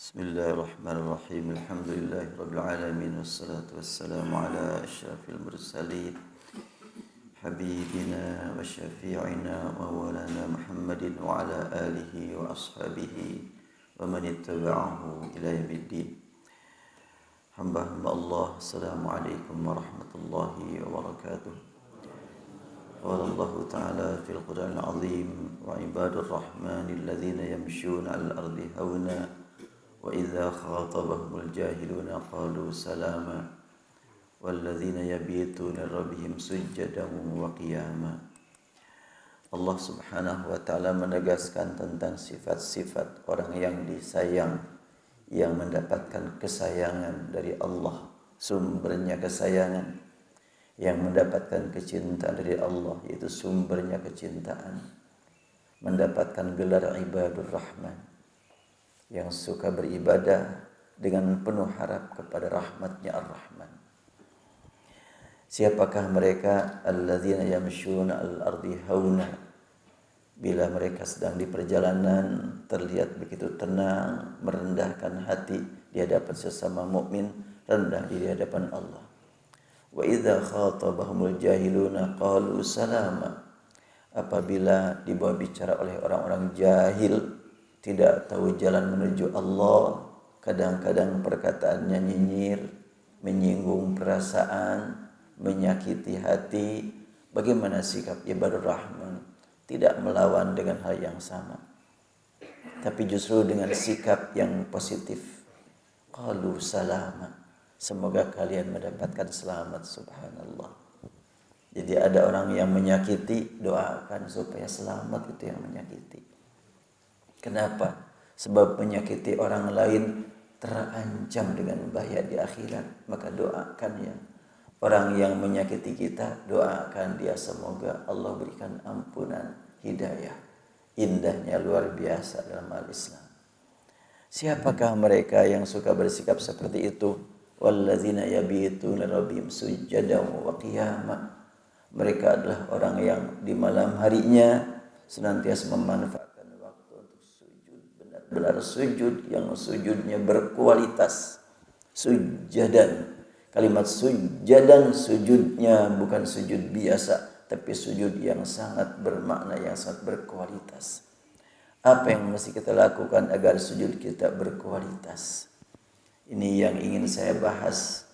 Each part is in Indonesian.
Bismillahirrahmanirrahim. Alhamdulillahirabbil alamin wassalatu wassalamu ala asyrafil mursalin habibina wa syafi'ina wa maulana Muhammadin wa ala alihi wa ashabihi wa man ittaba'ahu ila yaumiddin. Hamba-hamba Allah, assalamualaikum warahmatullahi wabarakatuh. Qala Allah Ta'ala fil Qur'anil azim wa ibadur rahmanil ladzina yamshuna 'alal ardi hauna wa idza khatabahumul jahiluna qalu salama walladzina yabituna rabbihim sujjadan wa qiyama. Allah Subhanahu wa taala menegaskan tentang sifat-sifat orang yang disayang, yang mendapatkan kesayangan dari Allah, sumbernya kesayangan, yang mendapatkan kecintaan dari Allah, yaitu sumbernya kecintaan, mendapatkan gelar ibadur rahman, yang suka beribadah dengan penuh harap kepada rahmatnya Ar-Rahman. Siapakah mereka? Alladzina yamshuna al-ardi hauna. Bila mereka sedang di perjalanan terlihat begitu tenang, merendahkan hati di hadapan sesama mukmin, rendah di hadapan Allah. Wa idza khatabahumul jahiluna qalu salama. Apabila dibawa bicara oleh orang-orang jahil, tidak tahu jalan menuju Allah, kadang-kadang perkataannya nyinyir, menyinggung perasaan, menyakiti hati. Bagaimana sikap ibadur rahman? Tidak melawan dengan hal yang sama, tapi justru dengan sikap yang positif. Qalu salama. Semoga kalian mendapatkan selamat, subhanallah. Jadi ada orang yang menyakiti, doakan supaya selamat itu yang menyakiti. Kenapa? Sebab menyakiti orang lain terancam dengan bahaya di akhirat. Maka doakan ya. Orang yang menyakiti kita, doakan dia semoga Allah berikan ampunan, hidayah. Indahnya luar biasa dalam al-Islam. Siapakah mereka yang suka bersikap seperti itu? Walladzina yabituna rabbihim sujjadan wa qiyama. Mereka adalah orang yang di malam harinya senantiasa memanfaatkan benar sujud, yang sujudnya berkualitas. Sujjadan, kalimat sujjadan, sujudnya bukan sujud biasa, tapi sujud yang sangat bermakna, yang sangat berkualitas. Apa yang mesti kita lakukan agar sujud kita berkualitas? Ini yang ingin saya bahas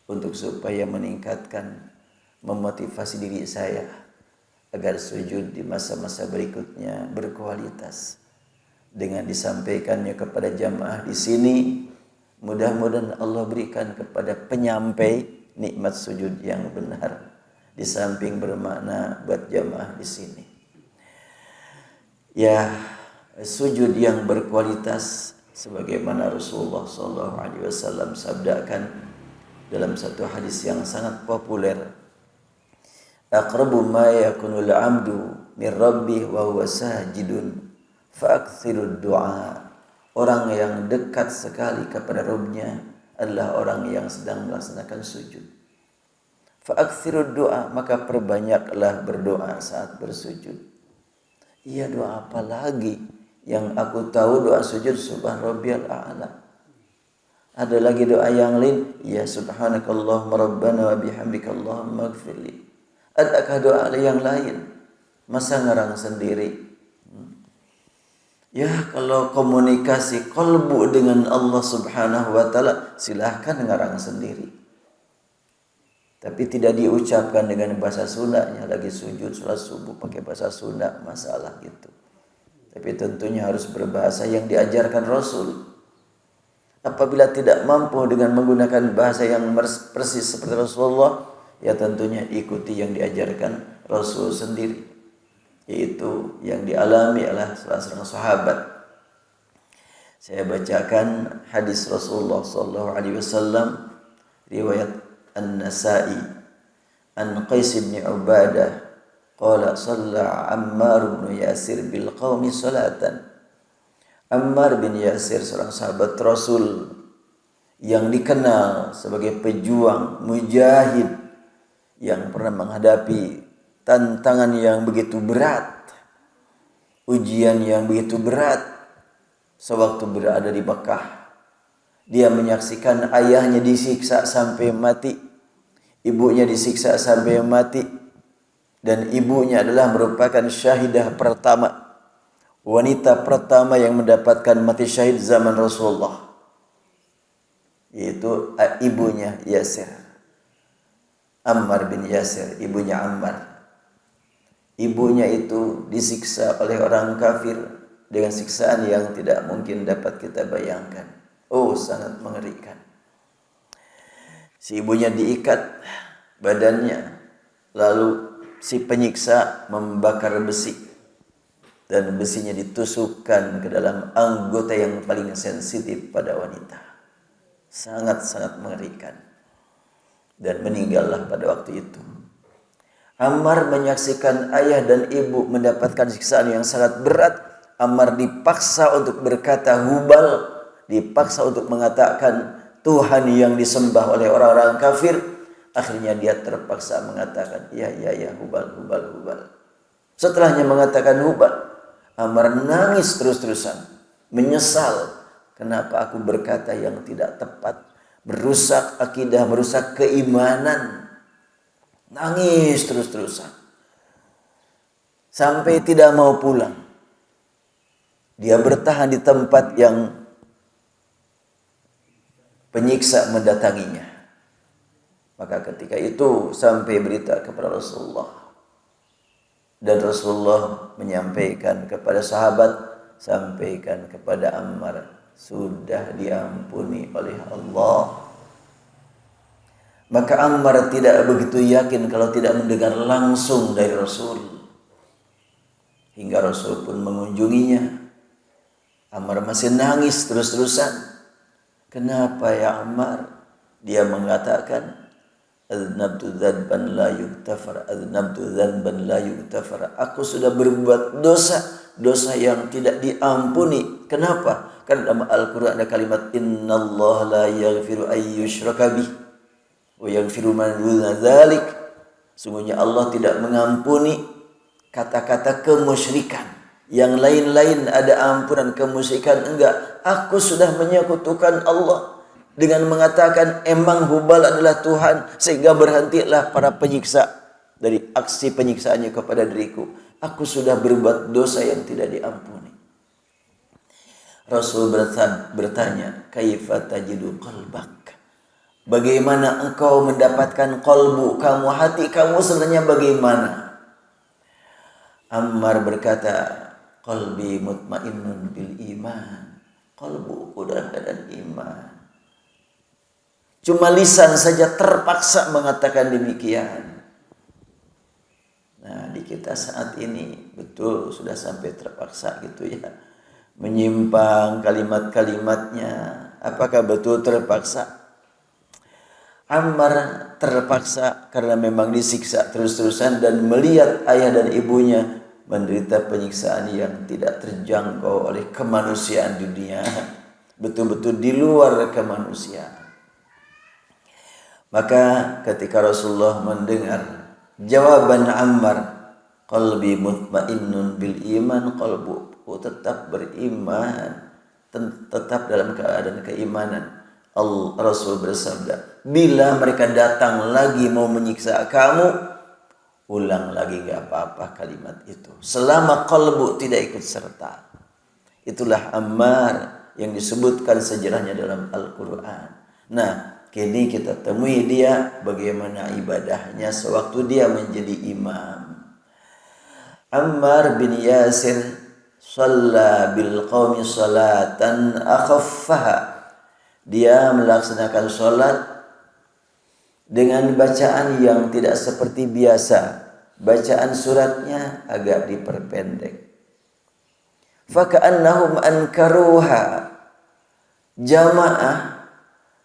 untuk supaya meningkatkan, memotivasi diri saya agar sujud di masa-masa berikutnya berkualitas. Dengan disampaikannya kepada jamaah di sini, mudah-mudahan Allah berikan kepada penyampai nikmat sujud yang benar, di samping bermakna buat jamaah di sini. Ya, sujud yang berkualitas sebagaimana Rasulullah SAW sabdakan dalam satu hadis yang sangat populer. Aqrabu ma yakunul 'abdu min rabbih wa huwa sajidun fa'aktsirud du'a. Orang yang dekat sekali kepada Rabbnya adalah orang yang sedang melaksanakan sujud. Fa'aktsirud du'a, maka perbanyaklah berdoa saat bersujud. Iya, doa apa lagi? Yang aku tahu doa sujud subhan rabbiyal a'la. Ada lagi doa yang lain, ya subhanakallahumma rabbana wa bihamdika allahumma ighfirli. Adakah doa yang lain? Masa ngarang sendiri? Ya, kalau komunikasi qalbu dengan Allah Subhanahu wa taala, silahkan ngarang sendiri. Tapi tidak diucapkan dengan bahasa Sundanya, lagi sujud salat subuh pakai bahasa Sunda, masalah gitu. Tapi tentunya harus berbahasa yang diajarkan Rasul. Apabila tidak mampu dengan menggunakan bahasa yang persis seperti Rasulullah, ya tentunya ikuti yang diajarkan Rasul sendiri, yaitu yang dialami oleh salah seorang sahabat. Saya bacakan hadis Rasulullah SAW, riwayat An-Nasa'i, an Qais bin Ubadah qala shalla Ammar bin Yasir bil qaumi salatan. Ammar bin Yasir, seorang sahabat Rasul yang dikenal sebagai pejuang, mujahid, yang pernah menghadapi tantangan yang begitu berat, ujian yang begitu berat sewaktu berada di Mekah. Dia menyaksikan ayahnya disiksa sampai mati, ibunya disiksa sampai mati, dan ibunya adalah merupakan syahidah pertama, wanita pertama yang mendapatkan mati syahid zaman Rasulullah, yaitu ibunya Yasir, Ammar bin Yasir, ibunya Ammar. Ibunya itu disiksa oleh orang kafir dengan siksaan yang tidak mungkin dapat kita bayangkan. Oh, sangat mengerikan. Si ibunya diikat badannya, lalu si penyiksa membakar besi, dan besinya ditusukkan ke dalam anggota yang paling sensitif pada wanita. Sangat-sangat mengerikan. Dan meninggallah pada waktu itu. Ammar menyaksikan ayah dan ibu mendapatkan siksaan yang sangat berat. Ammar dipaksa untuk berkata Hubal, dipaksa untuk mengatakan Tuhan yang disembah oleh orang-orang kafir. Akhirnya dia terpaksa mengatakan, ya Hubal. Setelahnya mengatakan Hubal, Ammar nangis terus-terusan, menyesal. Kenapa aku berkata yang tidak tepat, merusak akidah, merusak keimanan. Nangis terus-terusan sampai tidak mau pulang. Dia bertahan di tempat yang penyiksa mendatanginya. Maka ketika itu sampai berita kepada Rasulullah, dan Rasulullah menyampaikan kepada sahabat, sampaikan kepada Ammar, sudah diampuni oleh Allah. Maka Ammar tidak begitu yakin kalau tidak mendengar langsung dari Rasul. Hingga Rasul pun mengunjunginya. Ammar masih nangis terus-terusan. Kenapa ya Ammar? Dia mengatakan, aznabtu dzanban la yughfar, aznabtu dzanban la yughfar. Aku sudah berbuat dosa yang tidak diampuni. Kenapa? Karena dalam Al-Qur'an ada kalimat innallaha la yaghfiru ay yushraka bih wa yaghfiru ma duna dzalik. Sungguhnya Allah tidak mengampuni kata-kata kemusyrikan. Yang lain-lain ada ampunan, kemusyrikan enggak. Aku sudah menyekutukan Allah dengan mengatakan emang Hubal adalah Tuhan, sehingga berhentilah para penyiksa dari aksi penyiksaannya kepada diriku. Aku sudah berbuat dosa yang tidak diampuni. Rasul bertanya, kaifa tajidu qalbak? Bagaimana engkau mendapatkan qalbu kamu, hati kamu sebenarnya bagaimana? Ammar berkata, qalbi mutmainnun bil iman. Qalbuku dalam keadaan iman. Cuma lisan saja terpaksa mengatakan demikian. Nah, di kita saat ini betul sudah sampai terpaksa gitu ya. Menyimpang kalimat-kalimatnya. Apakah betul terpaksa? Ammar terpaksa karena memang disiksa terus-terusan dan melihat ayah dan ibunya menderita penyiksaan yang tidak terjangkau oleh kemanusiaan dunia. Betul-betul di luar kemanusiaan. Maka ketika Rasulullah mendengar jawaban Ammar, qalbi mutmainnun bil iman, qalbuku tetap beriman, tetap dalam keadaan keimanan. Rasul bersabda, bila mereka datang lagi mau menyiksa kamu, ulang lagi gak apa-apa kalimat itu, selama qalbu tidak ikut serta. Itulah Ammar yang disebutkan sejarahnya dalam Al-Quran. Nah, kini kita temui dia bagaimana ibadahnya sewaktu dia menjadi imam. Ammar bin Yasir shalla bil qaumi salatan akhaffaha. Dia melaksanakan sholat dengan bacaan yang tidak seperti biasa. Bacaan suratnya agak diperpendek. Faka'annahum ankaruha. Jamaah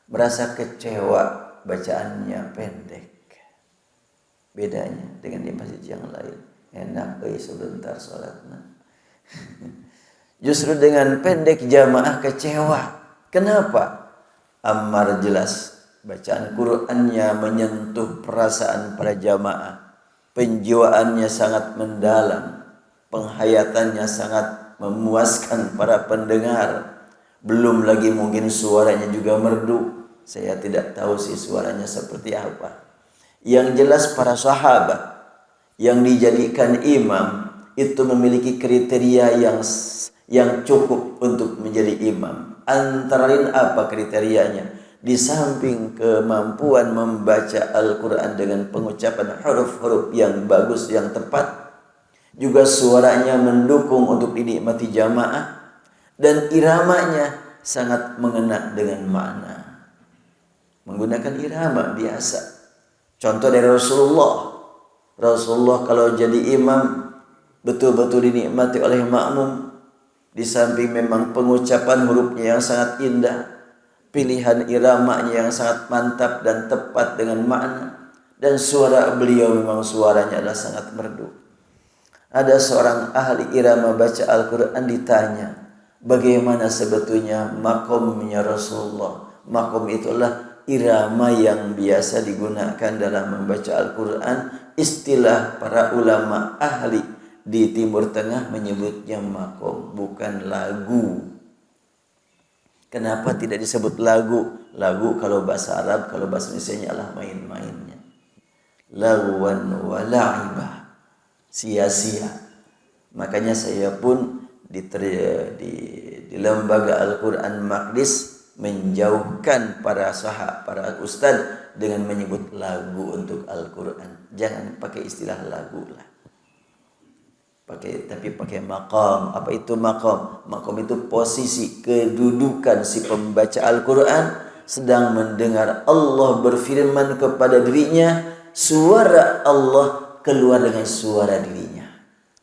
merasa kecewa bacaannya pendek. Bedanya dengan di masjid yang lain. Enak sebentar sholatnya. Justru dengan pendek jamaah kecewa. Kenapa? Ammar jelas bacaan Qur'annya menyentuh perasaan para jamaah. Penjiwaannya sangat mendalam. Penghayatannya sangat memuaskan para pendengar. Belum lagi mungkin suaranya juga merdu. Saya tidak tahu sih suaranya seperti apa. Yang jelas para sahabat yang dijadikan imam itu memiliki kriteria yang cukup untuk menjadi imam. Antara lain apa kriterianya? Di samping kemampuan membaca Al-Quran dengan pengucapan huruf-huruf yang bagus, yang tepat, juga suaranya mendukung untuk dinikmati jamaah, dan iramanya sangat mengena dengan makna. Menggunakan irama biasa. Contoh dari Rasulullah. Rasulullah kalau jadi imam betul-betul dinikmati oleh makmum. Di samping memang pengucapan hurufnya yang sangat indah, pilihan iramanya yang sangat mantap dan tepat dengan makna, dan suara beliau memang suaranya adalah sangat merdu. Ada seorang ahli irama baca Al-Quran ditanya, bagaimana sebetulnya makomnya Rasulullah? Makom itulah irama yang biasa digunakan dalam membaca Al-Quran. Istilah para ulama ahli di Timur Tengah menyebutnya makom, bukan lagu. Kenapa tidak disebut lagu? Lagu kalau bahasa Arab, kalau bahasa Indonesia adalah main-mainnya. Lawan wa la'ibah. Sia-sia. Makanya saya pun di lembaga Al-Quran Maqdis menjauhkan para ustaz dengan menyebut lagu untuk Al-Quran. Jangan pakai istilah lagu lah. Tapi pakai maqam. Apa itu maqam? Maqam itu posisi, kedudukan si pembaca Al-Quran sedang mendengar Allah berfirman kepada dirinya, suara Allah keluar dengan suara dirinya.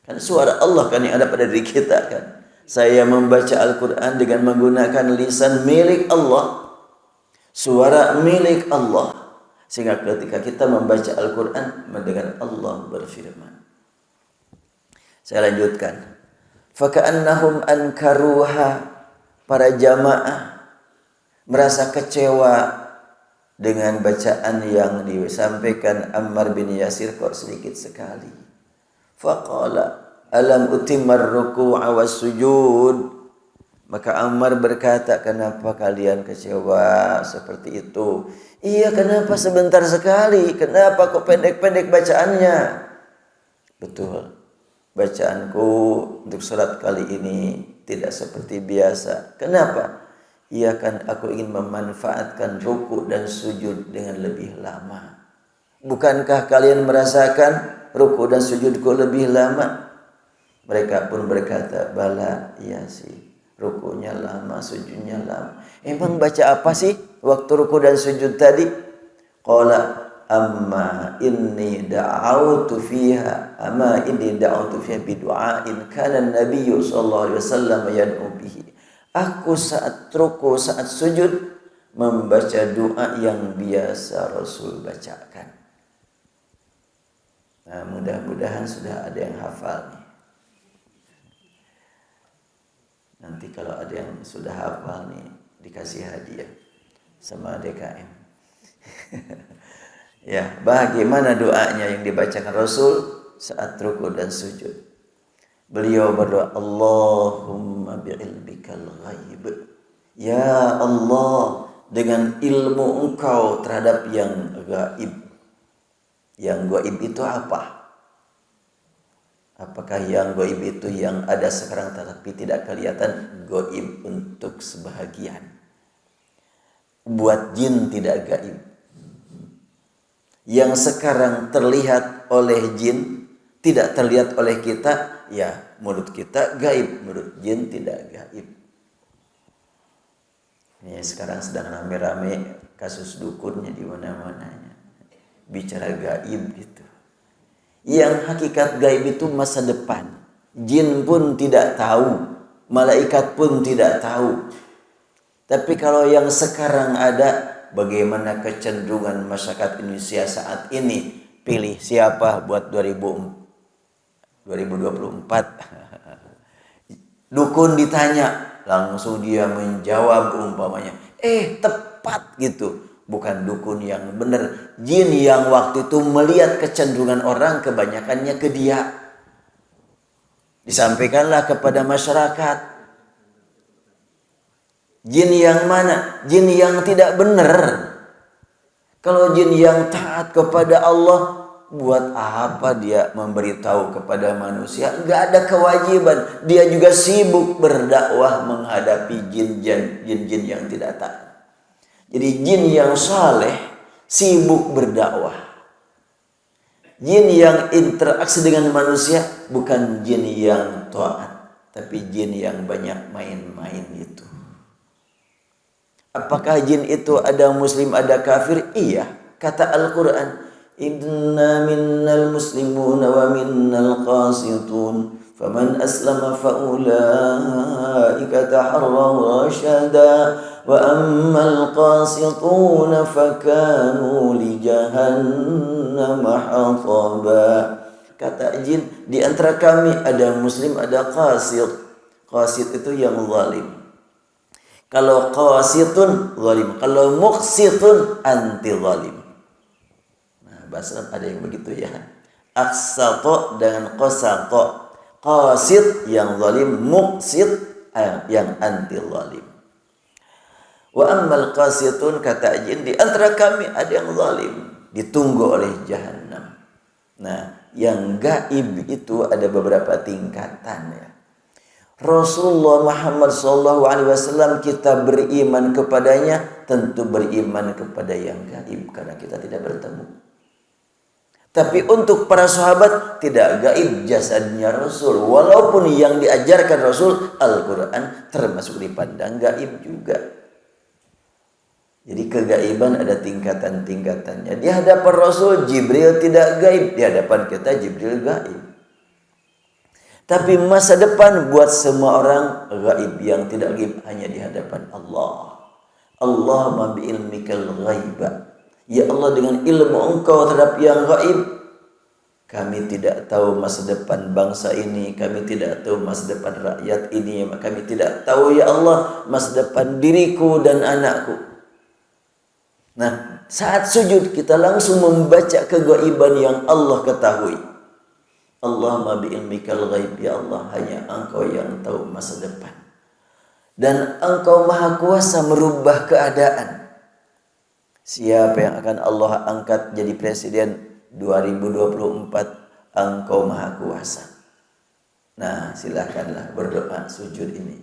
Kan suara Allah kan yang ada pada diri kita kan. Saya membaca Al-Quran dengan menggunakan lisan milik Allah, suara milik Allah. Sehingga ketika kita membaca Al-Quran mendengar Allah berfirman. Saya lanjutkan. Faka'annahum ankaruha, para jamaah merasa kecewa dengan bacaan yang disampaikan Ammar bin Yasir kok sedikit sekali. Faqala alam utimmar ruku'a was sujud. Maka Ammar berkata, kenapa kalian kecewa seperti itu? Iya, kenapa sebentar sekali? Kenapa kok pendek-pendek bacaannya? Betul. Bacaanku untuk surat kali ini tidak seperti biasa. Kenapa? Iya kan aku ingin memanfaatkan ruku dan sujud dengan lebih lama. Bukankah kalian merasakan ruku dan sujudku lebih lama? Mereka pun berkata, bala, iya sih. Rukunya lama, sujudnya lama. Emang baca apa sih waktu ruku dan sujud tadi? Qala amma inni da'autu fiha bidu'ain kana an-nabiy sallallahu alaihi wasallam yad'u bihi. Aku saat ruku, saat sujud membaca doa yang biasa Rasul bacakan. Nah, mudah-mudahan sudah ada yang hafal nih. Nanti kalau ada yang sudah hafal nih dikasih hadiah sama DKM. Ya, bagaimana doanya yang dibacakan Rasul saat ruku dan sujud? Beliau berdoa, Allahumma bi'ilmikal ghaib. Ya Allah, dengan ilmu Engkau terhadap yang gaib. Yang gaib itu apa? Apakah yang gaib itu yang ada sekarang tetapi tidak kelihatan? Gaib untuk sebahagian. Buat jin tidak gaib. Yang sekarang terlihat oleh jin tidak terlihat oleh kita, ya menurut kita gaib, menurut jin tidak gaib. Ini sekarang sedang rame-rame kasus dukunnya di mana-mananya. Bicara gaib gitu. Yang hakikat gaib itu masa depan. Jin pun tidak tahu, malaikat pun tidak tahu. Tapi kalau yang sekarang ada, bagaimana kecenderungan masyarakat Indonesia saat ini? Pilih siapa buat 2024. Dukun ditanya, langsung dia menjawab umpamanya. Tepat gitu. Bukan dukun yang benar. Jin yang waktu itu melihat kecenderungan orang kebanyakannya ke dia. Disampaikanlah kepada masyarakat. Jin yang mana? Jin yang tidak benar. Kalau jin yang taat kepada Allah, buat apa dia memberitahu kepada manusia? Enggak ada kewajiban. Dia juga sibuk berdakwah menghadapi jin-jin yang tidak taat. Jadi jin yang saleh sibuk berdakwah. Jin yang interaksi dengan manusia bukan jin yang taat, tapi jin yang banyak main-main itu. Apakah jin itu ada muslim, ada kafir? Iya, kata Al-Quran, inna minnal muslimuna wa minnal qasitun, faman aslama faulaika taharraw rasyada, wa ammal qasituna fakanu li jahannam hataba. Kata jin, di antara kami ada muslim, ada qasit. Qasit itu yang zalim. Kalau qasitun zalim, kalau muqsitun anti zalim. Nah, bahasa ada yang begitu ya. Aqsata dengan qasata. Qasit yang zalim, muqsit yang anti zalim. Wa ammal qasitun, kata jin, di antara kami ada yang zalim, ditunggu oleh jahannam. Nah, yang gaib itu ada beberapa tingkatan ya. Rasulullah Muhammad SAW kita beriman kepadanya, tentu beriman kepada yang gaib karena kita tidak bertemu. Tapi untuk para sahabat tidak gaib jasadnya Rasul, walaupun yang diajarkan Rasul Al-Quran termasuk dipandang gaib juga. Jadi kegaiban ada tingkatan-tingkatannya. Di hadapan Rasul Jibril tidak gaib, di hadapan kita Jibril gaib. Tapi masa depan buat semua orang gaib, yang tidak gaib hanya di hadapan Allah. Allahumma bi'ilmikal ghaiba. Ya Allah, dengan ilmu Engkau terhadap yang gaib, kami tidak tahu masa depan bangsa ini, kami tidak tahu masa depan rakyat ini, kami tidak tahu ya Allah masa depan diriku dan anakku. Nah, saat sujud kita langsung membaca kegaiban yang Allah ketahui. Allahumma bi'ilmikal ghaib, ya Allah, hanya Engkau yang tahu masa depan. Dan Engkau maha kuasa merubah keadaan. Siapa yang akan Allah angkat jadi presiden 2024? Engkau maha kuasa. Nah, silakanlah berdoa sujud ini,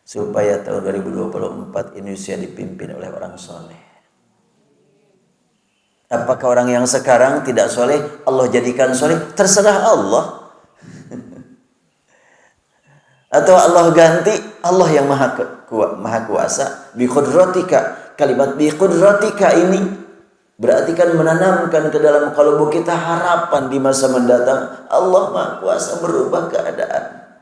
supaya tahun 2024 Indonesia dipimpin oleh orang soleh. Apakah orang yang sekarang tidak soleh Allah jadikan soleh? Terserah Allah. Atau Allah ganti, Allah yang maha kuasa. Bi qudratika. Kalimat bi qudratika ini berarti kan menanamkan ke dalam kalbu kita harapan di masa mendatang. Allah maha kuasa berubah keadaan.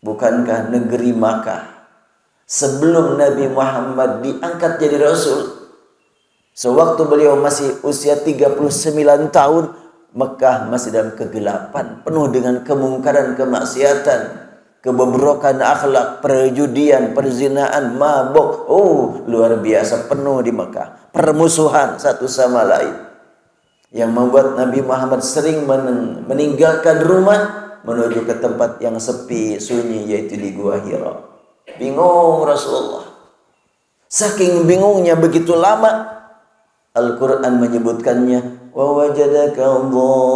Bukankah negeri Makkah sebelum Nabi Muhammad diangkat jadi Rasul, sewaktu beliau masih usia 39 tahun, Mekah masih dalam kegelapan, penuh dengan kemungkaran, kemaksiatan, kebobrokan akhlak, perjudian, perzinaan, mabuk. Oh, luar biasa, penuh di Mekah. Permusuhan satu sama lain. Yang membuat Nabi Muhammad sering meninggalkan rumah menuju ke tempat yang sepi, sunyi, yaitu di Gua Hira. Bingung Rasulullah. Saking bingungnya begitu lama, Al-Quran menyebutkannya, wa wajadaka dhallan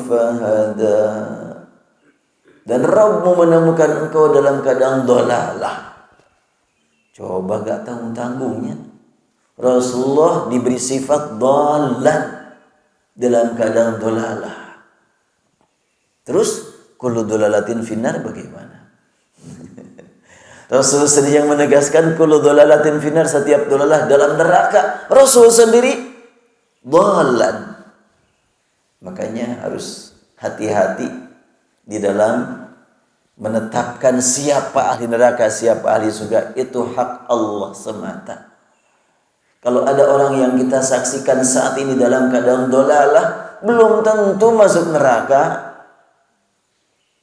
fahada. Dan Rabbmu menemukan engkau dalam keadaan dhalalah. Coba gak tanggung-tanggungnya. Rasulullah diberi sifat dhallan, dalam keadaan dhalalah. Terus kullu dhalalatin finnar bagaimana? Rasul sendiri yang menegaskan kullu dhalalatin finnar, setiap dhalalah dalam neraka. Rasul sendiri dhalan. Makanya harus hati-hati di dalam menetapkan siapa ahli neraka, siapa ahli surga. Itu hak Allah semata. Kalau ada orang yang kita saksikan saat ini dalam keadaan dhalalah, belum tentu masuk neraka.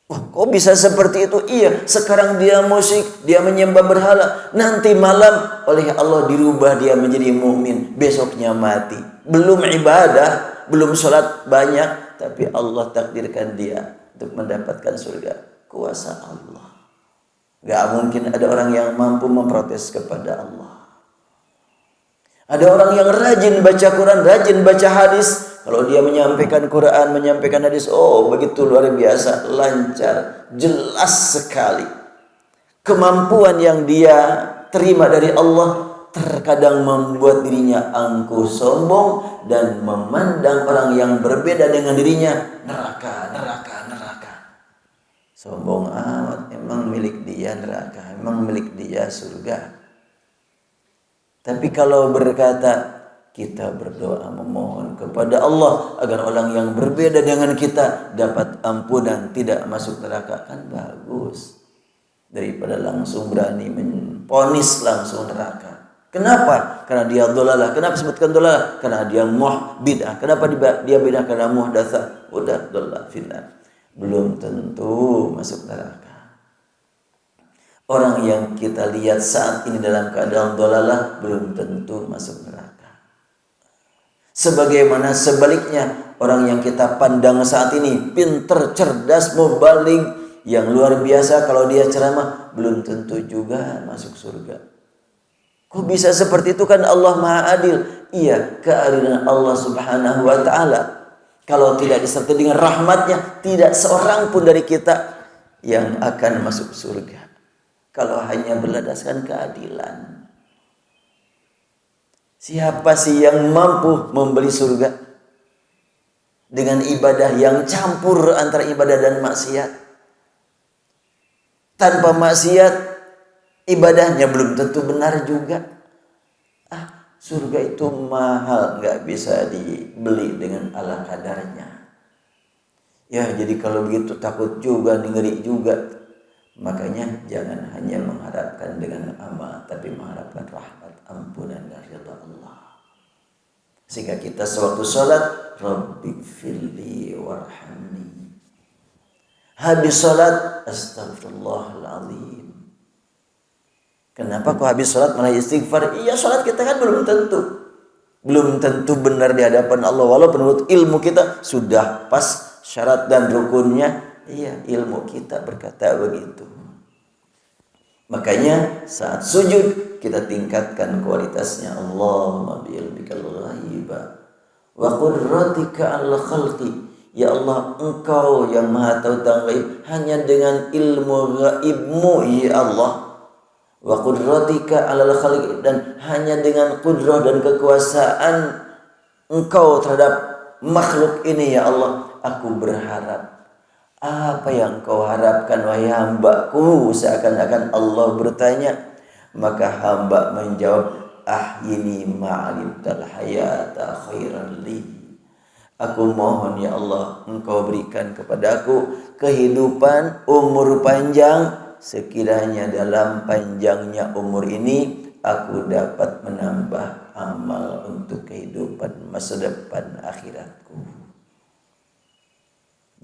Wah, kok bisa seperti itu? Iya, sekarang dia musyrik, dia menyembah berhala. Nanti malam oleh Allah dirubah dia menjadi mukmin, besoknya mati. Belum ibadah, belum sholat banyak, tapi Allah takdirkan dia untuk mendapatkan surga. kuasa Allah. Gak mungkin ada orang yang mampu memprotes kepada Allah. Ada orang yang rajin baca Quran, rajin baca hadis. Kalau dia menyampaikan Quran, menyampaikan hadis, oh begitu luar biasa, lancar, jelas sekali. Kemampuan yang dia terima dari Allah terkadang membuat dirinya angkuh, sombong, dan memandang orang yang berbeda dengan dirinya neraka. Sombong amat, emang milik dia neraka, emang milik dia surga. Tapi kalau berkata, kita berdoa memohon kepada Allah agar orang yang berbeda dengan kita dapat ampunan, tidak masuk neraka, kan bagus. Daripada langsung berani memponis langsung neraka. Kenapa? Karena dia dolalah. Kenapa sebutkan dolalah? Karena dia bid'ah. Kenapa dia bid'ah? Karena muhdatsah. Udah dolalah finnar. Belum tentu masuk neraka. Orang yang kita lihat saat ini dalam keadaan dolalah belum tentu masuk neraka. Sebagaimana sebaliknya, orang yang kita pandang saat ini pinter, cerdas, mubaligh, yang luar biasa, kalau dia ceramah belum tentu juga masuk surga. Kok bisa seperti itu? Kan Allah Maha Adil. Iya, keadilan Allah Subhanahu wa taala. Kalau tidak disertai dengan rahmatnya, tidak seorang pun dari kita yang akan masuk surga. Kalau hanya berlandaskan keadilan. Siapa sih yang mampu membeli surga dengan ibadah yang campur antara ibadah dan maksiat? Tanpa maksiat, ibadahnya belum tentu benar juga. Surga itu mahal, nggak bisa dibeli dengan ala kadarnya. Ya, jadi kalau begitu takut juga, ngeri juga. Makanya jangan hanya mengharapkan dengan amal, tapi mengharapkan rahmat, ampunan dari Allah. Sehingga kita sewaktu sholat, Rabbighfirli warhamni. Habis sholat, astagfirullahaladzim. Kenapa kok habis sholat malah istighfar? Iya, sholat kita kan belum tentu. Belum tentu benar di hadapan Allah. Walaupun menurut ilmu kita sudah pas syarat dan rukunnya. Iya, ilmu kita berkata begitu. Makanya saat sujud kita tingkatkan kualitasnya. Allahumma bi'ilmikal ghaiba wa qudratika al khalqi. Ya Allah, Engkau yang maha tahu tentang gaib, hanya dengan ilmu gaibmu ya Allah. Wa qudratika alal khaliq, dan hanya dengan kudrah dan kekuasaan Engkau terhadap makhluk ini ya Allah, aku berharap. Apa yang Kau harapkan wahai hambaku? Seakan-akan Allah bertanya. Maka hamba menjawab, ahyini ma'alimtal hayata khairan li. Aku mohon ya Allah, Engkau berikan kepadaku kehidupan, umur panjang. Sekiranya dalam panjangnya umur ini aku dapat menambah amal untuk kehidupan masa depan akhiratku.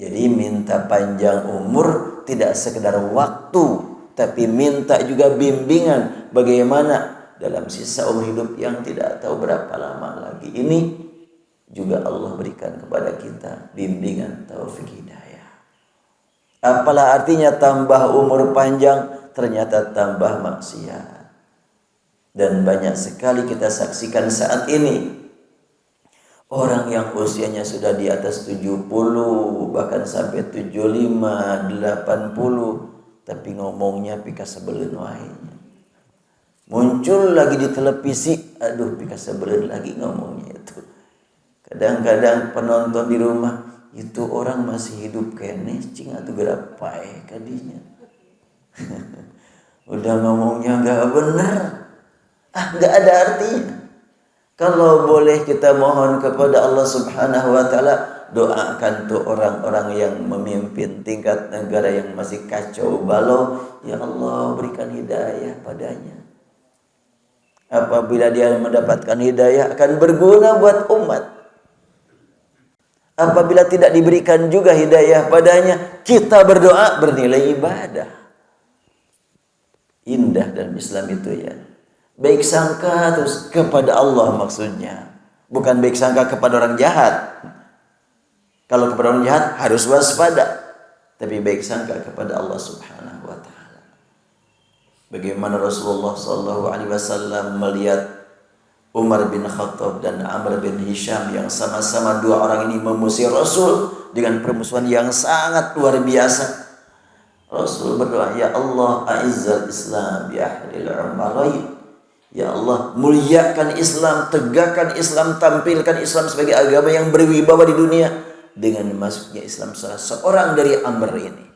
Jadi minta panjang umur tidak sekedar waktu, tapi minta juga bimbingan bagaimana dalam sisa umur hidup yang tidak tahu berapa lama lagi ini juga Allah berikan kepada kita bimbingan taufik hidayah. Apalah artinya tambah umur panjang, ternyata tambah maksiat. Dan banyak sekali kita saksikan saat ini orang yang usianya sudah di atas 70, bahkan sampai 75, 80, tapi ngomongnya pika sebelun wae. Muncul lagi di televisi, aduh pika sebelun lagi ngomongnya itu. Kadang-kadang penonton di rumah, itu orang masih hidup kene cing atuh gerak pae kadinya. Udah ngomongnya enggak benar. Enggak ada artinya. Kalau boleh kita mohon kepada Allah Subhanahu wa taala, doakan tuh orang-orang yang memimpin tingkat negara yang masih kacau balau, ya Allah berikan hidayah padanya. Apabila dia mendapatkan hidayah akan berguna buat umat. Apabila tidak diberikan juga hidayah padanya, kita berdoa bernilai ibadah. Indah dalam Islam itu ya. Baik sangka terus kepada Allah maksudnya. Bukan baik sangka kepada orang jahat. Kalau kepada orang jahat harus waspada. tapi baik sangka kepada Allah Subhanahu wa taala. Bagaimana Rasulullah sallallahu alaihi wasallam melihat Umar bin Khattab dan Amr bin Hisham yang sama-sama dua orang ini memusuhi Rasul dengan permusuhan yang sangat luar biasa. Rasul berdoa, ya Allah, a'izzal Islam bi ahlil umarain. Ya Allah, muliakan Islam, tegakkan Islam, tampilkan Islam sebagai agama yang berwibawa di dunia dengan masuknya Islam salah seorang dari Amr ini.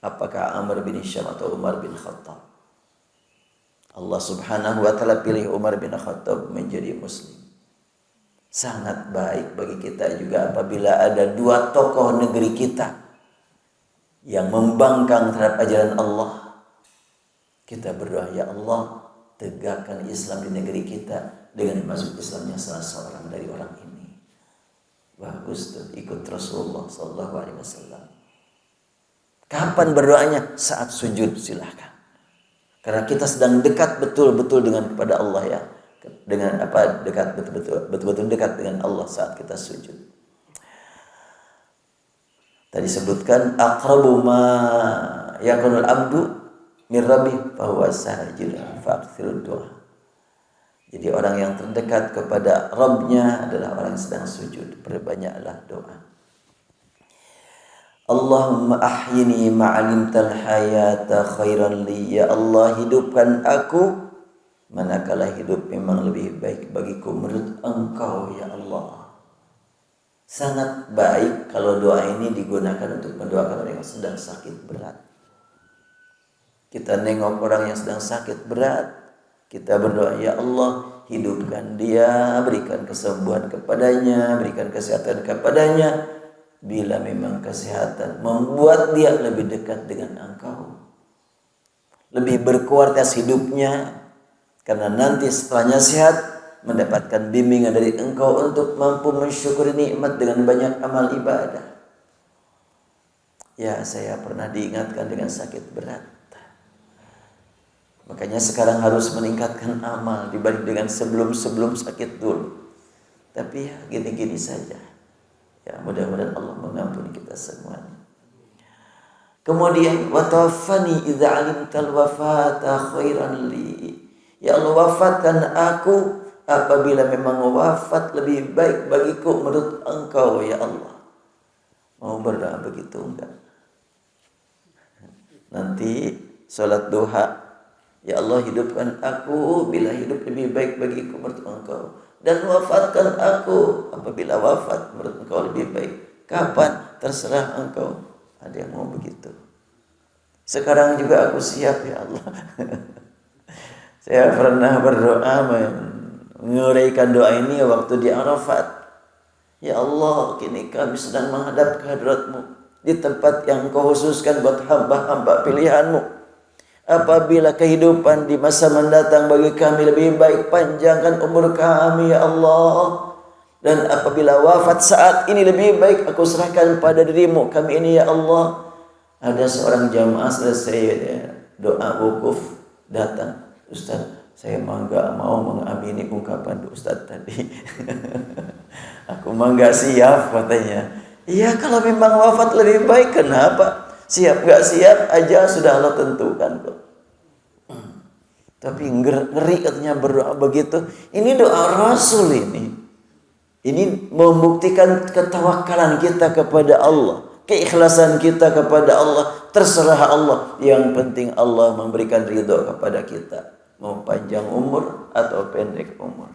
Apakah Amr bin Hisham atau Umar bin Khattab? Allah Subhanahu wa taala pilih Umar bin Khattab menjadi muslim. Sangat baik bagi kita juga apabila ada dua tokoh negeri kita yang membangkang terhadap ajaran Allah. Kita berdoa, ya Allah, tegakkan Islam di negeri kita dengan masuk Islamnya salah seorang dari orang ini. Bagus tuh, ikut Rasulullah sallallahu alaihi wasallam. Kapan berdoanya? Saat sujud, silahkan. Karena kita sedang dekat betul-betul dengan kepada Allah ya. Dengan apa? Dekat betul-betul dekat dengan Allah saat kita sujud. Tadi sebutkan aqrabu ma yakunul abdu min rabbih fa huwa sajid fa'kthiru du'a. Jadi orang yang terdekat kepada Rabbnya adalah orang yang sedang sujud. Perbanyaklah doa. Allahumma ahyini ma'alimtal hayata khairan li. Ya Allah, hidupkan aku manakala hidup memang lebih baik bagiku menurut Engkau ya Allah. Sangat baik kalau doa ini digunakan untuk mendoakan orang yang sedang sakit berat. Kita nengok orang yang sedang sakit berat, kita berdoa, ya Allah, hidupkan dia, berikan kesembuhan kepadanya, berikan kesehatan kepadanya. Bila memang kesehatan membuat dia lebih dekat dengan Engkau, lebih berkualitas hidupnya, karena nanti setelahnya sehat mendapatkan bimbingan dari Engkau untuk mampu mensyukuri nikmat dengan banyak amal ibadah. Ya, saya pernah diingatkan dengan sakit berat. Makanya sekarang harus meningkatkan amal dibanding dengan sebelum sakit dulu. Tapi ya gini-gini saja. Ya mudah-mudahan Allah mengampuni kita semuanya. Kemudian wa tawaffani idza alimtal wafata khairan li. Ya Allah, wafatkan aku apabila memang wafat lebih baik bagiku menurut Engkau ya Allah. Mau berdoa begitu enggak? Nanti salat duha, ya Allah, hidupkan aku bila hidup lebih baik bagiku menurut Engkau, dan wafatkan aku apabila wafat menurut Engkau lebih baik. Kapan? Terserah Engkau. Ada yang mau begitu? Sekarang juga aku siap ya Allah. Saya pernah berdoa menguraikan doa ini waktu di Arafat. Ya Allah, kini kami sedang menghadap kehadrat-Mu di tempat yang Kau khususkan buat hamba-hamba pilihan-Mu. Apabila kehidupan di masa mendatang bagi kami lebih baik, panjangkan umur kami ya Allah. Dan apabila wafat saat ini lebih baik, aku serahkan pada diri-Mu kami ini ya Allah. Ada seorang jamaah selesai doa wukuf datang, Ustaz, saya nggak mau mengamini ungkapan Ustaz tadi. Aku nggak siap katanya. Iya, kalau memang wafat lebih baik, kenapa? Siap gak siap aja sudah Allah tentukan kok. Tapi ngeri katanya berdoa begitu. Ini doa Rasul ini. Ini membuktikan ketawakalan kita kepada Allah, keikhlasan kita kepada Allah. Terserah Allah. Yang penting Allah memberikan ridho kepada kita. Mau panjang umur atau pendek umur.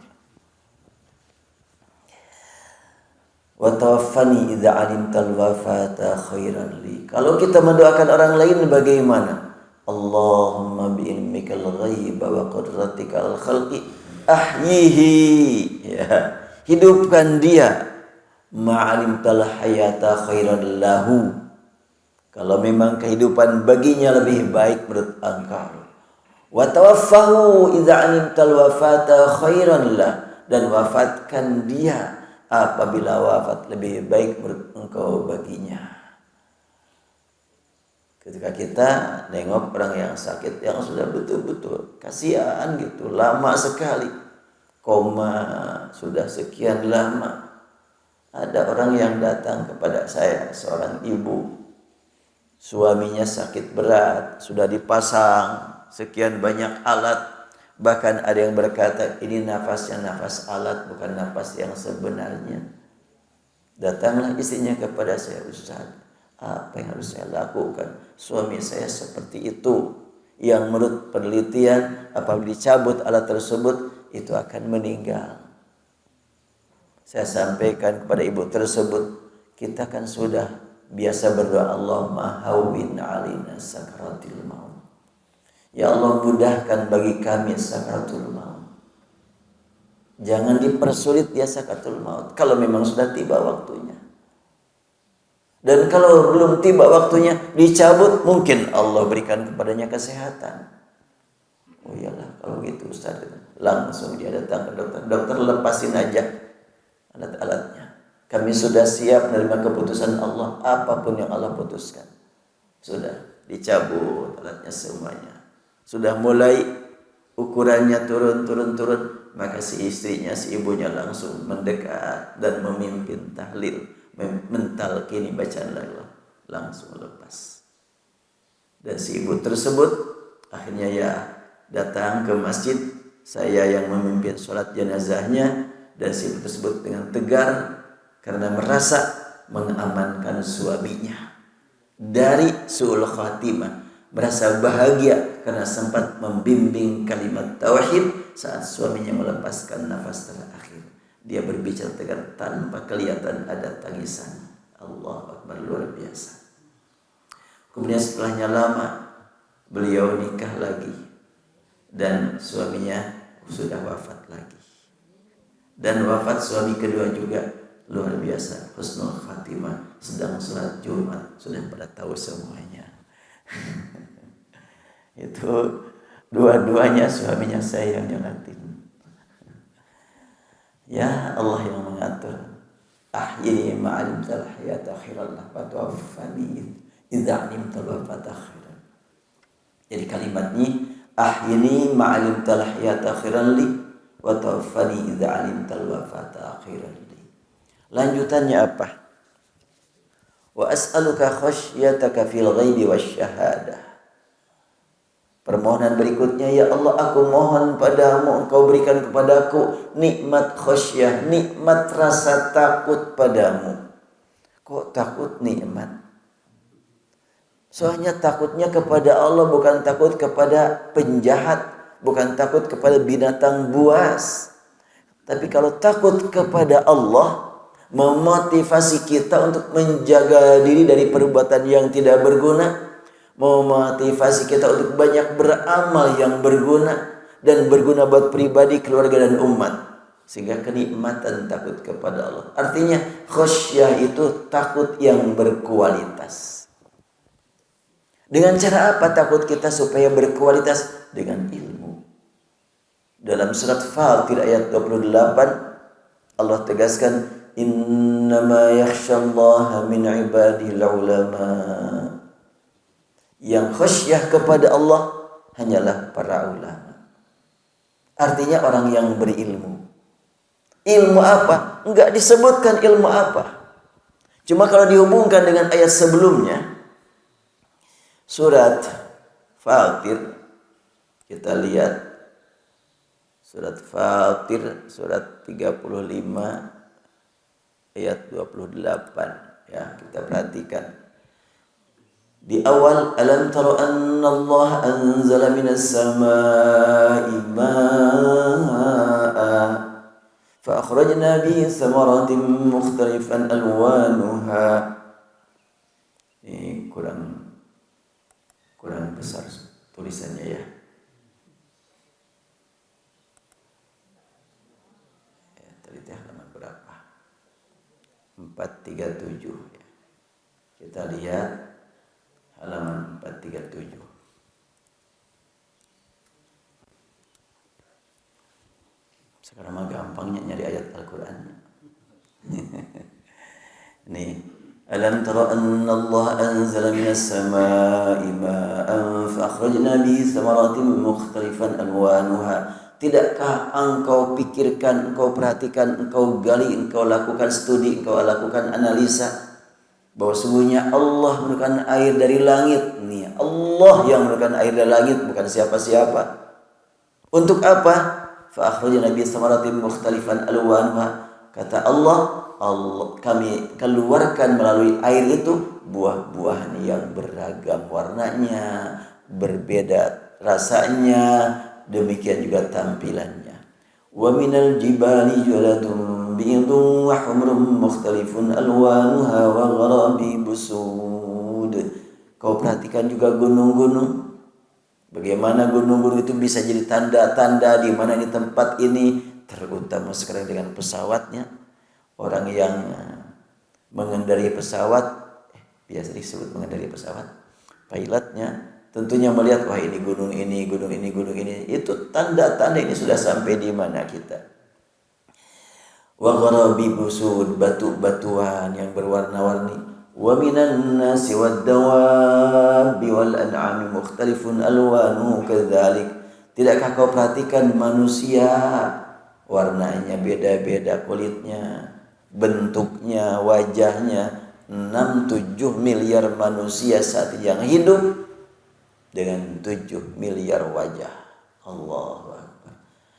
Wa tawaffani idza alimtal wafata khairan li. Kalau kita mendoakan orang lain bagaimana? Allahumma bi ilmikal ghaiba wa qudratikal khalqi ahyihi. Ya, hidupkan dia. Ma'alimtal hayata khairan lahu. Kalau memang kehidupan baginya lebih baik menurut Engkau. Wa tawaffahu idza alimtal wafata khairan lah. Dan wafatkan dia apabila wafat lebih baik menurut Engkau baginya. Ketika kita nengok orang yang sakit, yang sudah betul-betul kasihan gitu, lama sekali, koma sudah sekian lama. Ada orang yang datang kepada saya, seorang ibu Suaminya sakit berat, sudah dipasang sekian banyak alat. Bahkan ada yang berkata, ini nafasnya nafas alat, bukan nafas yang sebenarnya. Datanglah istrinya kepada saya, Ustaz, apa yang harus saya lakukan? Suami saya seperti itu. Yang menurut penelitian, apabila dicabut alat tersebut, itu akan meninggal. Saya sampaikan kepada ibu tersebut, kita kan sudah biasa berdoa, Allahumma hawwin alina sakaratil maut. Ya Allah, mudahkan bagi kami sakaratul maut. Jangan dipersulit ya sakaratul maut kalau memang sudah tiba waktunya. Dan kalau belum tiba waktunya dicabut, mungkin Allah berikan kepadanya kesehatan. Oh iyalah, kalau gitu Ustaz, langsung dia datang ke dokter. Dokter, lepasin aja alat-alatnya. Kami sudah siap menerima keputusan Allah, apapun yang Allah putuskan. Sudah dicabut alatnya semuanya. Sudah mulai ukurannya turun. Maka si istrinya, si ibunya langsung mendekat dan memimpin tahlil, mentalkini bacaan la ilaha, langsung lepas. Dan si ibu tersebut akhirnya ya datang ke masjid, saya yang memimpin sholat jenazahnya, dan si ibu tersebut dengan tegar karena merasa mengamankan suaminya dari su'ul khatimah, merasa bahagia karena sempat membimbing kalimat tauhid saat suaminya melepaskan nafas terakhir. Dia berbicara tegar tanpa kelihatan ada tangisan. Allahu Akbar, luar biasa. Kemudian setelahnya lama beliau nikah lagi dan suaminya sudah wafat lagi. Dan wafat suami kedua juga luar biasa, husnul khatimah, sedang sholat Jumat, sudah pada tahu semuanya. Itu dua-duanya suaminya saya yang nyolatin. Ya Allah yang mengatur. Ahyini ma'alimtal hayata khirallah wa tawaffani idza alimtal wafata khairan. Jadi kalimatnya ahyini ma'alimtal hayata khiralli wa tawaffani idza alimtal wafata khairan. Lanjutannya apa? Wa as'aluka khasyataka fil ghaibi wasyahadah. Permohonan berikutnya, ya Allah, aku mohon padamu, engkau berikan kepadaku nikmat khasyah, nikmat rasa takut padamu. Kok takut nikmat? Soalnya takutnya kepada Allah, bukan takut kepada penjahat, bukan takut kepada binatang buas. Tapi kalau takut kepada Allah, memotivasi kita untuk menjaga diri dari perbuatan yang tidak berguna, memotivasi kita untuk banyak beramal yang berguna dan berguna buat pribadi, keluarga dan umat, sehingga kenikmatan takut kepada Allah. Artinya khasyah itu takut yang berkualitas. Dengan cara apa takut kita supaya berkualitas? Dengan ilmu. Dalam surat Fatir ayat 28 Allah tegaskan, innama yakhsyallaha min ibadil ulama. Yang khasyah kepada Allah hanyalah para ulama. Artinya orang yang berilmu. Ilmu apa? Enggak disebutkan ilmu apa. Cuma kalau dihubungkan dengan ayat sebelumnya, surat Fatir, kita lihat surat Fatir surat 35 ayat 28 ya, kita perhatikan. Di awal, alam tara anna Allah anzala minas samaa'i maa'a fa akhrajna bihi thamaratin mukhtalifan alwanuha. Ini kurang besar tulisannya ya. Tadi halaman berapa? 437 ya. Kita lihat halaman 437. Sekarang mah gampangnya nyari ayat Al-Quran. Nih, alam tara anna Allah anzala minas samaa'i ma'an fa akhrajna bihi thamaratin mukhtalifan alwanuha. Tidakkah engkau pikirkan, engkau perhatikan, engkau gali, engkau lakukan studi, engkau lakukan analisa bahwa sungguhnya Allah menurunkan air dari langit. Nih, Allah yang menurunkan air dari langit, bukan siapa-siapa. Untuk apa? Fa akhrajna bi thamaratin mukhtalifan alwanuha. Kata Allah, kami keluarkan melalui air itu buah-buahan yang beragam warnanya, berbeda rasanya, demikian juga tampilannya. Wa minal jibali jaladun bidun wa humrun mukhtalifun alwanuha wa gharabibu sud. Kau perhatikan juga gunung-gunung. Bagaimana gunung-gunung itu bisa jadi tanda-tanda di mana di tempat ini, terutama sekarang dengan pesawatnya. Orang yang mengendarai pesawat, biasa disebut mengendarai pesawat, pilotnya tentunya melihat, wah ini gunung ini, gunung ini, gunung ini. Itu tanda-tanda ini sudah sampai di mana kita. Wa gharabibu sud, batu-batuan yang berwarna-warni. Wa minan nasi wad dawabi wal an'ami mukhtalifun alwanu kadzalik. Tidakkah kau perhatikan manusia, warnanya beda-beda, kulitnya, bentuknya, wajahnya. 6-7 miliar manusia saat yang hidup dengan 7 miliar wajah. Allahu Akbar.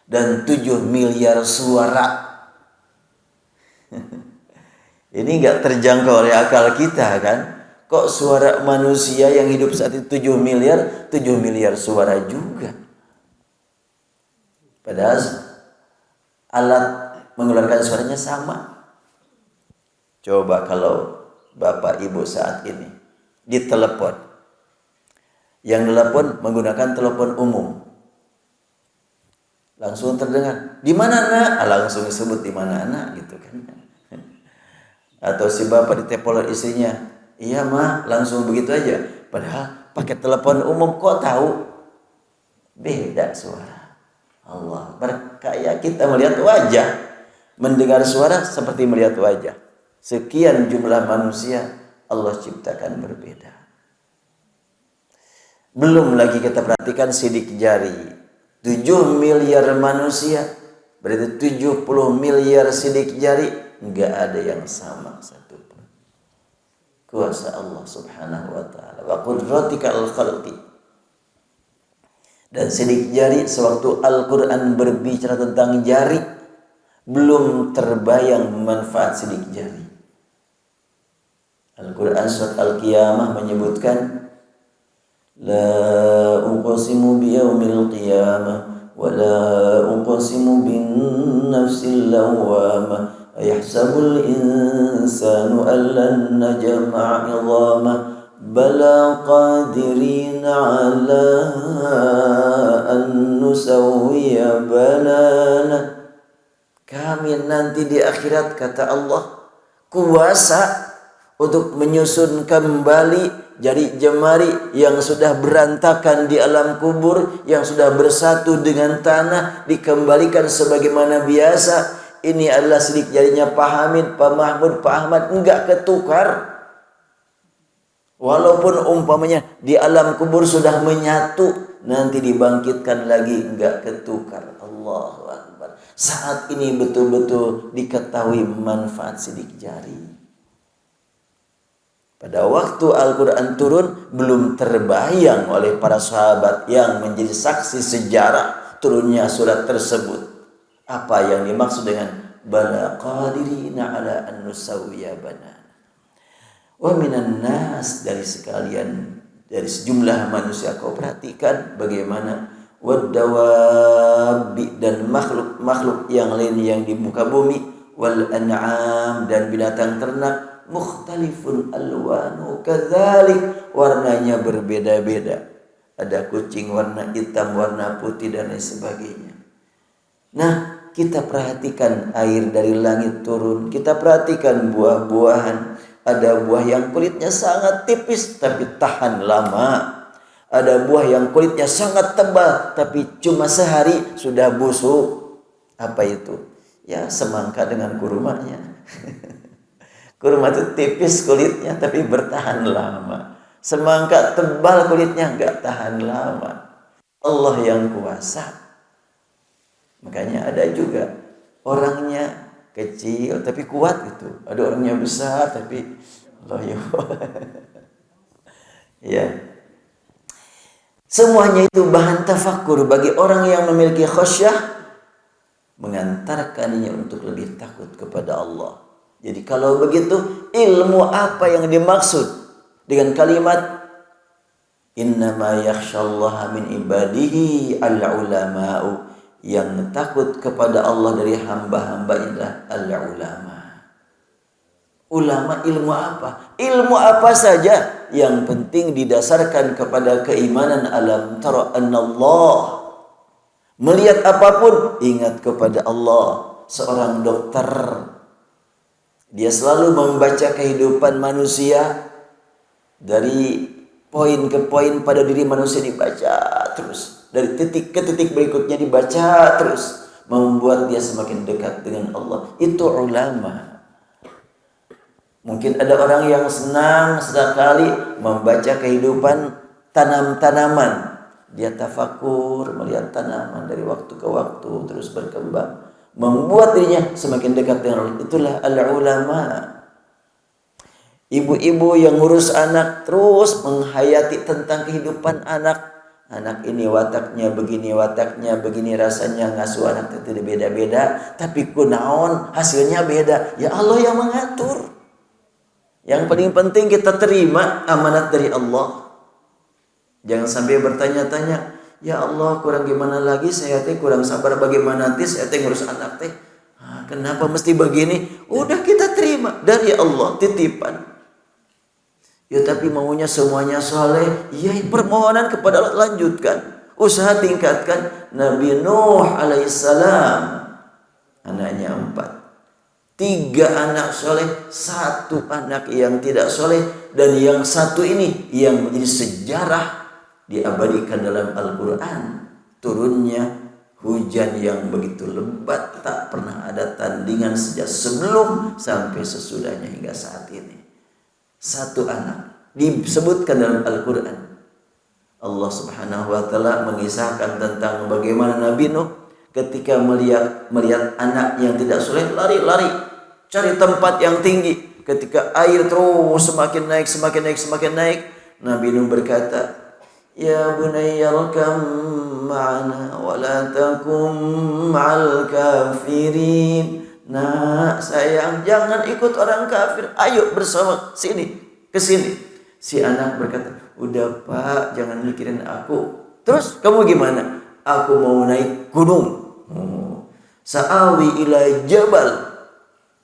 Dan 7 miliar suara. Ini enggak terjangkau oleh akal kita kan? Kok suara manusia yang hidup saat itu 7 miliar suara juga. Padahal alat mengeluarkan suaranya sama. Coba kalau Bapak Ibu saat ini ditelepon, yang telepon menggunakan telepon umum, langsung terdengar, di mana nak? Langsung disebut di mana anak gitu kan. Atau si bapak ditelepon istrinya, iya mah, langsung begitu aja. Padahal pakai telepon umum, kok tahu? Beda suara. Allah, berkaya kita melihat wajah, mendengar suara seperti melihat wajah. Sekian jumlah manusia Allah ciptakan berbeda. Belum lagi kita perhatikan sidik jari. 7 miliar manusia, berarti 70 miliar sidik jari. Enggak ada yang sama satupun. Kuasa Allah subhanahu wa ta'ala. Wa qudratika al-khalqi. Dan sidik jari, sewaktu Al-Quran berbicara tentang jari, belum terbayang manfaat sidik jari. Al-Quran surat Al-Qiyamah menyebutkan, La uqsimu biyawmil qiyamah, wa la uqsimu bin nafsil lawamah. Ayahsabul insanu allan najma'a 'idhamah bala qadirina 'ala an nusawwiya banana. Kami nanti di akhirat, kata Allah, kuasa untuk menyusun kembali jari jemari yang sudah berantakan di alam kubur, yang sudah bersatu dengan tanah, dikembalikan sebagaimana biasa. Ini adalah sidik jarinya Pak Hamid, Pak Mahmud, Pak Ahmad, enggak ketukar. Walaupun umpamanya di alam kubur sudah menyatu, nanti dibangkitkan lagi, enggak ketukar. Allahu Akbar. Saat ini betul-betul diketahui manfaat sidik jari. Pada waktu Al-Quran turun, belum terbayang oleh para sahabat yang menjadi saksi sejarah turunnya surat tersebut. Apa yang dimaksud dengan bala qadirina ala an nusawwiya banana. Wa minan nas, dari sejumlah manusia kau perhatikan bagaimana waddawabi, dan makhluk yang lain yang di muka bumi, wal an'am, dan binatang ternak, mukhtalifun alwanu kadzalik, warnanya berbeda-beda. Ada kucing warna hitam, warna putih, dan lain sebagainya. Nah, kita perhatikan air dari langit turun, kita perhatikan buah-buahan. Ada buah yang kulitnya sangat tipis tapi tahan lama. Ada buah yang kulitnya sangat tebal tapi cuma sehari sudah busuk. Apa itu? Ya, semangka dengan kurmanya. Kurma itu tipis kulitnya tapi bertahan lama. Semangka tebal kulitnya enggak tahan lama. Allah yang kuasa. Makanya ada juga orangnya kecil tapi kuat gitu. Ada orangnya besar tapi loyo. Ya. Semuanya itu bahan tafakur bagi orang yang memiliki khasyah, mengantarkannya untuk lebih takut kepada Allah. Jadi kalau begitu, ilmu apa yang dimaksud dengan kalimat innama yakhsyallaha min ibadihi al-ulama'u? Yang takut kepada Allah dari hamba-hamba adalah al-ulama. Ulama ilmu apa? Ilmu apa saja, yang penting didasarkan kepada keimanan. Alam tara annallah, melihat apapun ingat kepada Allah. Seorang dokter, dia selalu membaca kehidupan manusia dari poin ke poin pada diri manusia, dibaca terus. Dari titik ke titik berikutnya dibaca terus. Membuat dia semakin dekat dengan Allah. Itu ulama. Mungkin ada orang yang senang sekali membaca kehidupan tanam-tanaman. Dia tafakur melihat tanaman dari waktu ke waktu terus berkembang. Membuat dirinya semakin dekat dengan Allah. Itulah al-ulama. Ibu-ibu yang ngurus anak terus menghayati tentang kehidupan anak. Anak ini wataknya begini rasanya, ngasuh anak itu beda-beda. Tapi kunaon hasilnya beda. Ya Allah yang mengatur. Yang paling penting kita terima amanat dari Allah. Jangan sampai bertanya-tanya, ya Allah kurang gimana lagi, saya teh kurang sabar bagaimana teh, saya teh ngurus anak teh. Kenapa mesti begini? Udah kita terima dari Allah, titipan. Ya tapi maunya semuanya soleh. Ya permohonan kepada Allah lanjutkan. Usaha tingkatkan. Nabi Nuh alaihissalam anaknya 4. 3 anak soleh, 1 anak yang tidak soleh. Dan yang 1 ini yang menjadi sejarah diabadikan dalam Al-Quran. Turunnya hujan yang begitu lebat, tak pernah ada tandingan sejak sebelum sampai sesudahnya hingga saat ini. 1 anak disebutkan dalam Al-Quran. Allah subhanahu wa ta'ala mengisahkan tentang bagaimana Nabi Nuh ketika melihat anak yang tidak soleh, lari-lari cari tempat yang tinggi. Ketika air terus semakin naik, Nabi Nuh berkata, ya bunayya arkam ma'ana wa la takum ma'al kafirin. Nah sayang, jangan ikut orang kafir, ayo bersama ke sini. Si anak berkata, udah Pak, jangan mikirin aku. Terus kamu gimana? Aku mau naik gunung. Sa'awi ila jabal.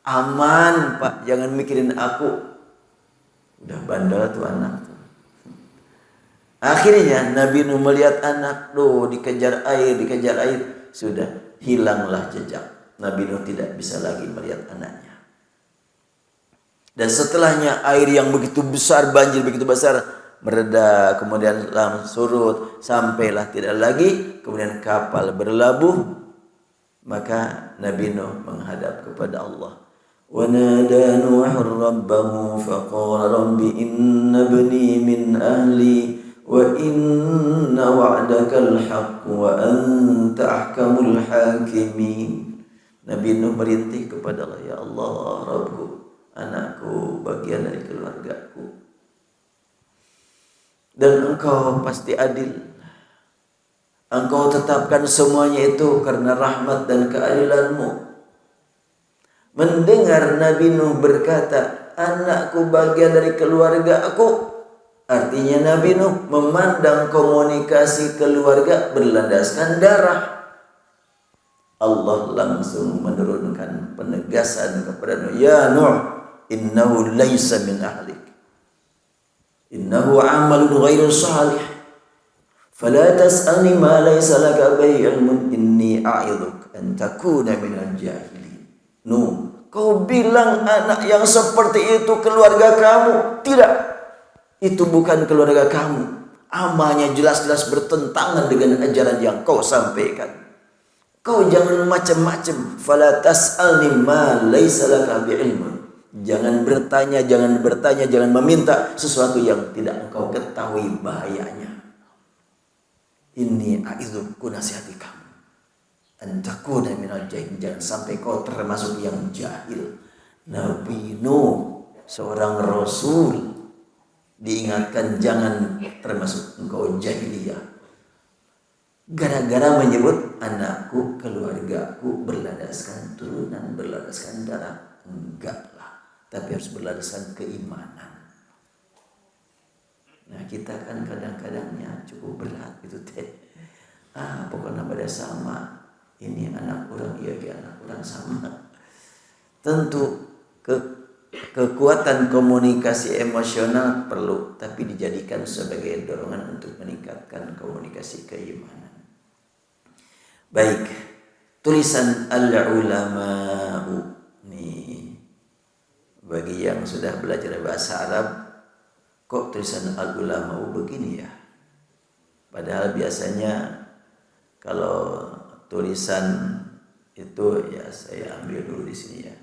Aman Pak, jangan mikirin aku. Udah bandel tuh anak. Akhirnya Nabi Nuh melihat anak dikejar air, sudah hilanglah jejak. Nabi Nuh tidak bisa lagi melihat anaknya. Dan setelahnya air yang begitu besar, banjir begitu besar, mereda, kemudian surut, sampailah tidak lagi, kemudian kapal berlabuh. Maka Nabi Nuh menghadap kepada Allah. Wa nada Nuh rabbahu faqala rabbi inna ibni min ahli wa inna wa'dakal haqq wa anta ahkamul hakimin. Nabi Nuh merintih kepada Allah, ya Allah, Rabbku, anakku bagian dari keluargaku, dan engkau pasti adil. Engkau tetapkan semuanya itu karena rahmat dan keadilanmu. Mendengar Nabi Nuh berkata, anakku bagian dari keluarga aku, artinya Nabi Nuh memandang komunikasi keluarga berlandaskan darah. Allah langsung menurunkan penegasan kepada Nuh, ya Nuh, innahu laysa min ahlik, innahu amalun ghairu salih, fala tas'alni ma laysa laka bihi ilmun, inni a'idhuk an takuna minal jahilin. Nuh, kau bilang anak yang seperti itu keluarga kamu? Tidak, itu bukan keluarga kamu. Amalnya jelas-jelas bertentangan dengan ajaran yang kau sampaikan. Kau jangan macam-macam. Fala tas'alni ma laysa laka bi'ilmun. Jangan bertanya, jangan meminta sesuatu yang tidak engkau ketahui bahayanya. Ini a'idzuku, nasihati kamu. Antakuna minal jahil, jangan sampai kau termasuk yang jahil. Nabi Nuh seorang rasul diingatkan jangan termasuk engkau jahiliyah. Gara-gara menyebut anakku, keluargaku berlandaskan turunan, berlandaskan darah. Enggak lah, tapi harus berlandaskan keimanan. Nah kita kan kadang-kadangnya cukup berat gitu teh. Pokoknya pada sama. Ini anak orang, iya anak orang sama. Tentu kekuatan komunikasi emosional perlu, tapi dijadikan sebagai dorongan untuk meningkatkan komunikasi keimanan. Baik, tulisan al-ulama'u nih, bagi yang sudah belajar bahasa Arab, kok tulisan al-ulama'u begini ya? Padahal biasanya kalau tulisan itu ya saya ambil dulu di sini ya.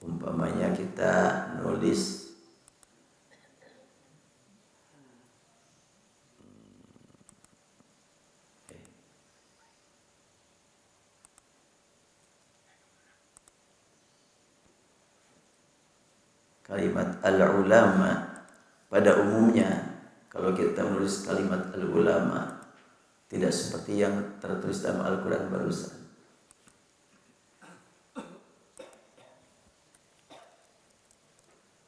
Umpamanya kita nulis kalimat al-ulama, pada umumnya kalau kita menulis kalimat al-ulama tidak seperti yang tertulis dalam Al-Quran barusan.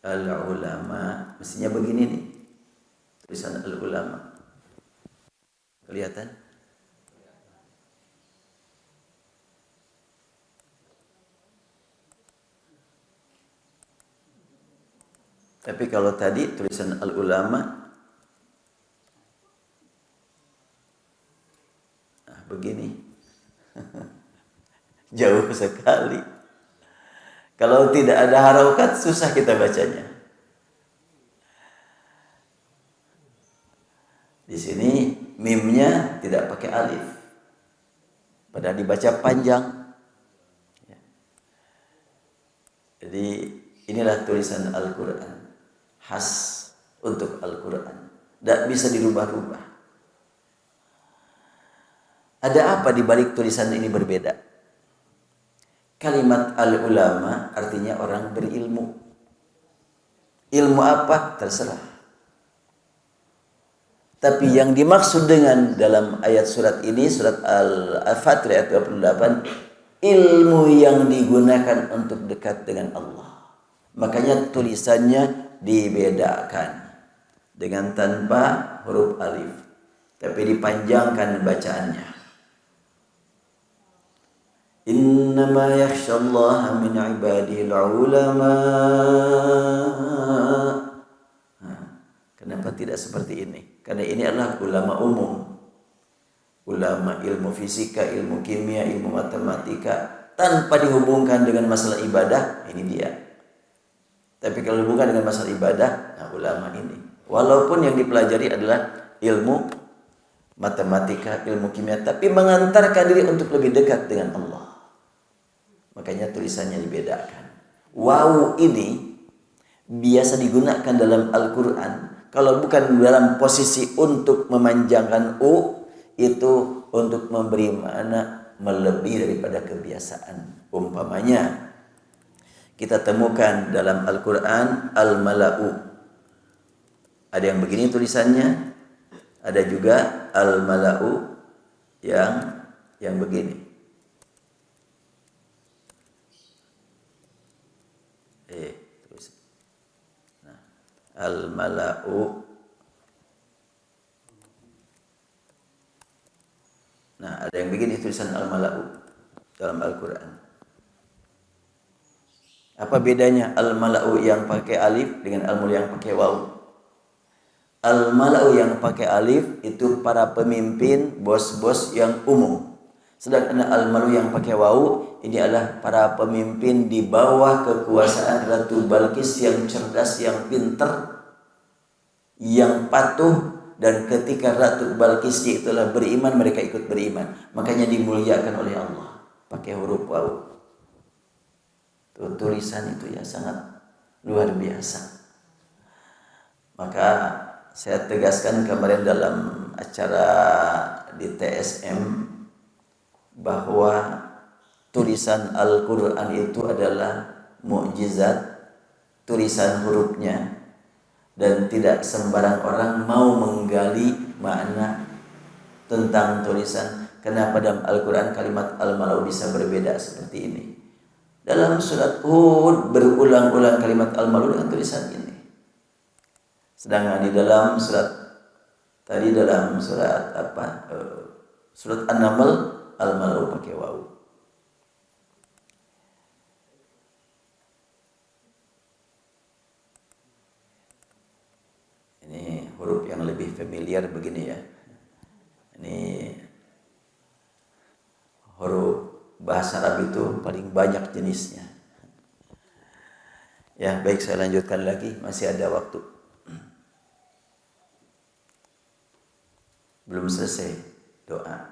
Al-ulama mestinya begini nih, tulisan al-ulama kelihatan? Tapi kalau tadi tulisan al-ulama begini. Jauh sekali. Kalau tidak ada harokat susah kita bacanya. Di sini mimnya tidak pakai alif. Padahal dibaca panjang. Jadi inilah tulisan Al-Quran. Khas untuk Al-Quran. Tidak bisa dirubah-rubah. Ada apa di balik tulisan ini berbeda? Kalimat al-ulama artinya orang berilmu. Ilmu apa? Terserah. Tapi yang dimaksud dengan dalam ayat surat ini, surat Al-Fatir ayat 28, ilmu yang digunakan untuk dekat dengan Allah. Makanya tulisannya dibedakan dengan tanpa huruf alif, tapi dipanjangkan bacaannya. Innama yakhshallaha min ibadihil ulama. Kenapa tidak seperti ini? Karena ini adalah ulama umum. Ulama ilmu fisika, ilmu kimia, ilmu matematika tanpa dihubungkan dengan masalah ibadah, ini dia. Tapi kalau dihubungkan dengan masalah ibadah, nah ulama ini. Walaupun yang dipelajari adalah ilmu matematika, ilmu kimia, tapi mengantarkan diri untuk lebih dekat dengan Allah. Makanya tulisannya dibedakan. Waw ini biasa digunakan dalam Al-Quran. Kalau bukan dalam posisi untuk memanjangkan U, itu untuk memberi makna melebihi daripada kebiasaan. Umpamanya, kita temukan dalam Al-Quran Al-Mala'u. Ada yang begini tulisannya, ada juga Al-Mala'u yang begini. Nah, al-mala'u. Nah, ada yang begini tulisan al-mala'u dalam Al-Quran. Apa bedanya al-mala'u yang pakai alif dengan al-mala'u yang pakai waw? Al-mala'u yang pakai alif itu para pemimpin, bos-bos yang umum. Sedangkan al-mala'u yang pakai waw ini adalah para pemimpin di bawah kekuasaan Ratu Balkis yang cerdas, yang pintar, yang patuh. Dan ketika Ratu Balkis itulah beriman, mereka ikut beriman. Makanya dimuliakan oleh Allah pakai huruf waw. Tulisan itu ya sangat luar biasa. Maka saya tegaskan kemarin dalam acara di TSM bahwa tulisan Al-Quran itu adalah mukjizat. tulisan hurufnya, dan tidak sembarang orang mau menggali makna tentang tulisan. Kenapa dalam Al-Quran kalimat al-malau bisa berbeda seperti ini? Dalam surat Hud berulang-ulang kalimat al-malau dengan tulisan ini. Sedangkan di dalam surat surat An-Naml al-malau pakai wawu. Ini huruf yang lebih familiar begini ya. Ini huruf bahasa Arab itu paling banyak jenisnya. Ya, baik, saya lanjutkan lagi, masih ada waktu. Belum selesai doa.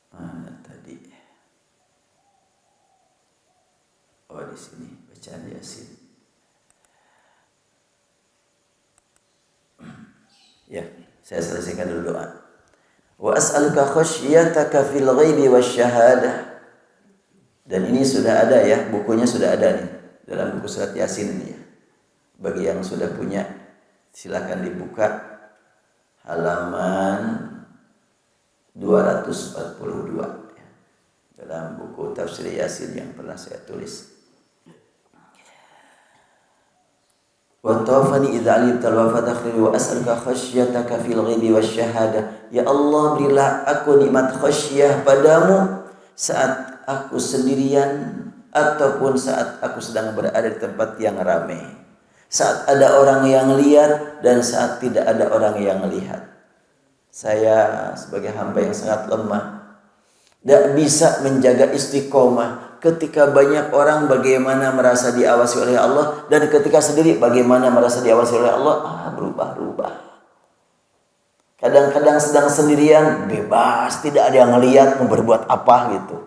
Mana tadi? Oh, di sini bacaan Yasin. Ya, saya selesaikan dulu doa. Wa as'aluka khasyataka fil ghaibi wasyahadah. Dan ini sudah ada ya, bukunya sudah ada nih dalam buku surat Yasin ini ya. Bagi yang sudah punya, silakan dibuka halaman 242 ya, dalam buku tafsir Yasin yang pernah saya tulis. Wa tawafani idza alimtal wafat akhiri wa as'aluka khasyataka fil ghaibi wasyahadah. Ya Allah, berilah aku nikmat khasyah padamu saat aku sendirian ataupun saat aku sedang berada di tempat yang ramai, saat ada orang yang lihat dan saat tidak ada orang yang lihat. Saya sebagai hamba yang sangat lemah, tidak bisa menjaga istiqomah. Ketika banyak orang bagaimana merasa diawasi oleh Allah, dan ketika sendiri bagaimana merasa diawasi oleh Allah, berubah-ubah. Kadang-kadang sedang sendirian, bebas, tidak ada yang ngelihat mau berbuat apa gitu.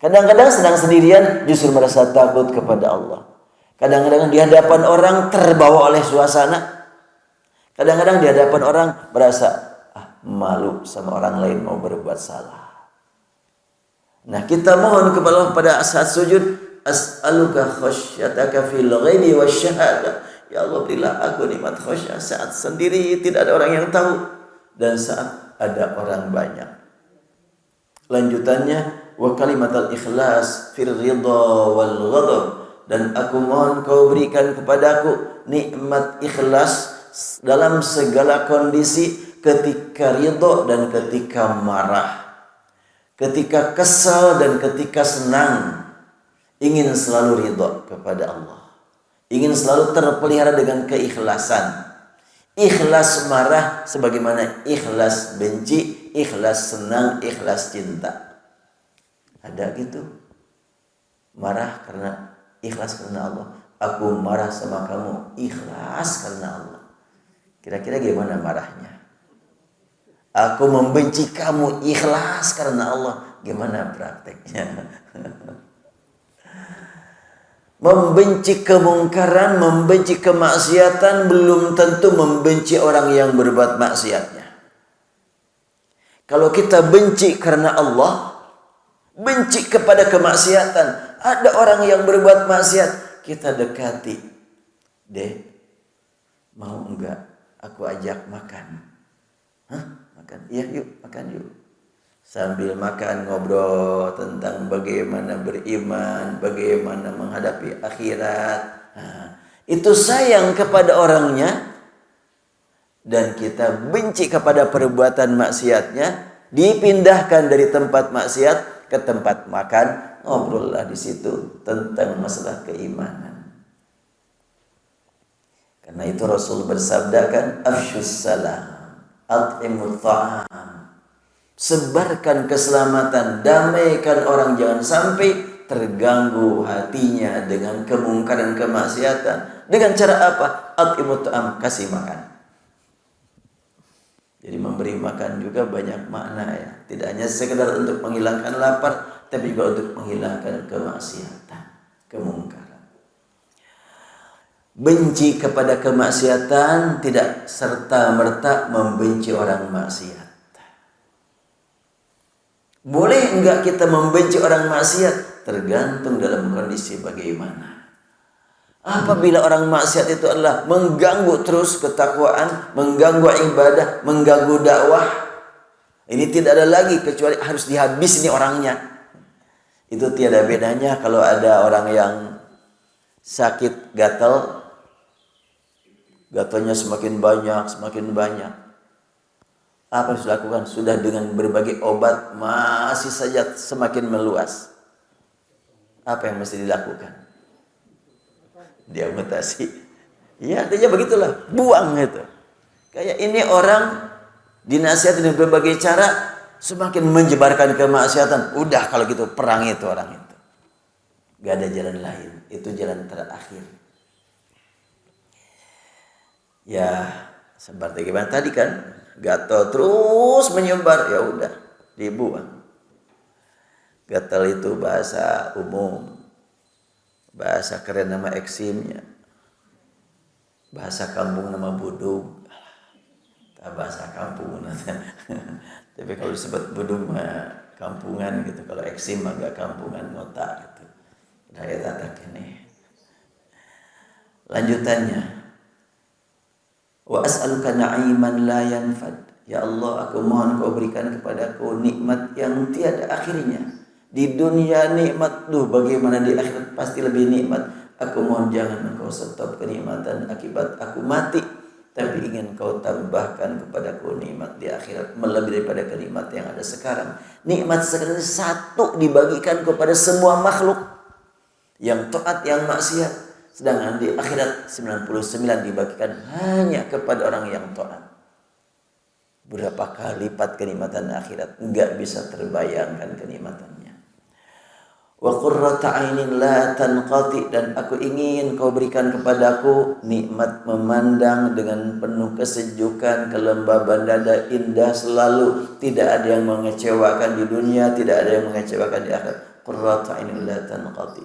Kadang-kadang sedang sendirian justru merasa takut kepada Allah. Kadang-kadang di hadapan orang terbawa oleh suasana. Kadang-kadang di hadapan orang merasa malu sama orang lain mau berbuat salah. Nah, kita mohon kepada Allah pada saat sujud, as'aluka khasyataka fil ghaibi wasyahadah. Ya Allah, berilah aku nikmat khasyah saat sendiri tidak ada orang yang tahu dan saat ada orang banyak. Lanjutannya, wa kalimatul ikhlas fil ridha wal ghadab. Dan aku mohon kau berikan kepadaku nikmat ikhlas dalam segala kondisi, ketika ridha dan ketika marah, ketika kesal dan ketika senang. Ingin selalu ridha kepada Allah, ingin selalu terpelihara dengan keikhlasan. Ikhlas marah sebagaimana ikhlas benci, ikhlas senang, ikhlas cinta. Ada gitu? Marah karena ikhlas karena Allah. Aku marah sama kamu ikhlas karena Allah. Kira-kira gimana marahnya? Aku membenci kamu ikhlas karena Allah. Gimana prakteknya? Membenci kemungkaran, membenci kemaksiatan belum tentu membenci orang yang berbuat maksiatnya. Kalau kita benci karena Allah, benci kepada kemaksiatan, ada orang yang berbuat maksiat, kita dekati. Dek, mau enggak aku ajak makan? Hah? Makan? Iya, yuk, makan yuk. Sambil makan ngobrol tentang bagaimana beriman, bagaimana menghadapi akhirat. Nah, itu sayang kepada orangnya, dan kita benci kepada perbuatan maksiatnya. Dipindahkan dari tempat maksiat ke tempat makan, ngobrollah di situ tentang masalah keimanan. Karena itu Rasul bersabda kan, afsyus salam, at'imut ta'am. Sebarkan keselamatan, damaikan orang, jangan sampai terganggu hatinya dengan kemungkaran kemaksiatan. Dengan cara apa? At'imut ta'am, kasih makan. Jadi memberi makan juga banyak makna ya. Tidak hanya sekedar untuk menghilangkan lapar, tapi juga untuk menghilangkan kemaksiatan, kemungkaran. Benci kepada kemaksiatan tidak serta-merta membenci orang maksiat. Boleh enggak kita membenci orang maksiat, tergantung dalam kondisi bagaimana. Apabila orang maksiat itu adalah mengganggu terus ketakwaan, mengganggu ibadah, mengganggu dakwah, ini tidak ada lagi kecuali harus dihabis ini orangnya. Itu tiada bedanya kalau ada orang yang sakit gatal, gatalnya semakin banyak. Apa yang harus dilakukan? Sudah dengan berbagai obat masih saja semakin meluas. Apa yang mesti dilakukan? Dia mutasi. Ya, artinya begitulah, buang itu. Kayak ini orang dinasihati dengan berbagai cara semakin menyebarkan kemaksiatan. Udah kalau gitu perang itu orang itu. Gak ada jalan lain. Itu jalan terakhir. Ya, seperti gimana tadi kan, gatal terus menyebar, ya udah dibuang. Gatal itu bahasa umum. Bahasa keren nama eksimnya. Bahasa kampung nama budug. Bahasa kampung. Tapi kalau disebut budug mah kampungan gitu. Kalau eksim mah gak kampungan, ngotak gitu. Daya tatak ini. Lanjutannya. Wa as'aluka na'iman la yanfad. Ya Allah, aku mohon kau berikan kepadaku nikmat yang tiada akhirnya. Di dunia nikmat, bagaimana di akhirat pasti lebih nikmat. Aku mohon jangan engkau stop kenikmatan akibat aku mati, tapi ingin kau tambahkan kepadaku nikmat di akhirat melebihi daripada kenikmat yang ada sekarang. Nikmat sekarang satu dibagikan kepada semua makhluk, yang taat yang maksiat, sedangkan di akhirat 99 dibagikan hanya kepada orang yang taat. Berapa kali lipat kenikmatan akhirat, enggak bisa terbayangkan kenikmatannya. Wa qurrata 'ainin la tanqati, dan aku ingin kau berikan kepadaku nikmat memandang dengan penuh kesejukan, kelembaban dada, indah selalu, tidak ada yang mengecewakan di dunia, tidak ada yang mengecewakan di akhirat. Qurrata 'ainin la tanqati.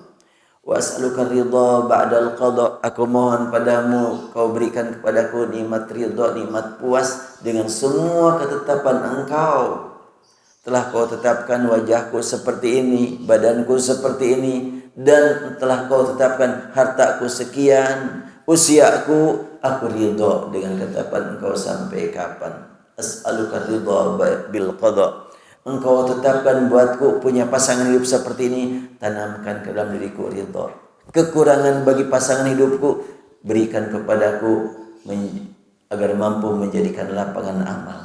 Wa as'aluka ridha ba'dal qada, aku mohon padamu kau berikan kepadaku nikmat ridha, nikmat puas dengan semua ketetapan engkau. Telah kau tetapkan wajahku seperti ini, badanku seperti ini, dan telah kau tetapkan hartaku sekian, usiaku, aku ridho dengan ketetapan engkau sampai kapan. As'aluka ridha bil qada. Engkau tetapkan buatku punya pasangan hidup seperti ini, tanamkan ke dalam diriku ridha. Kekurangan bagi pasangan hidupku berikan kepadaku agar mampu menjadikan lapangan amal.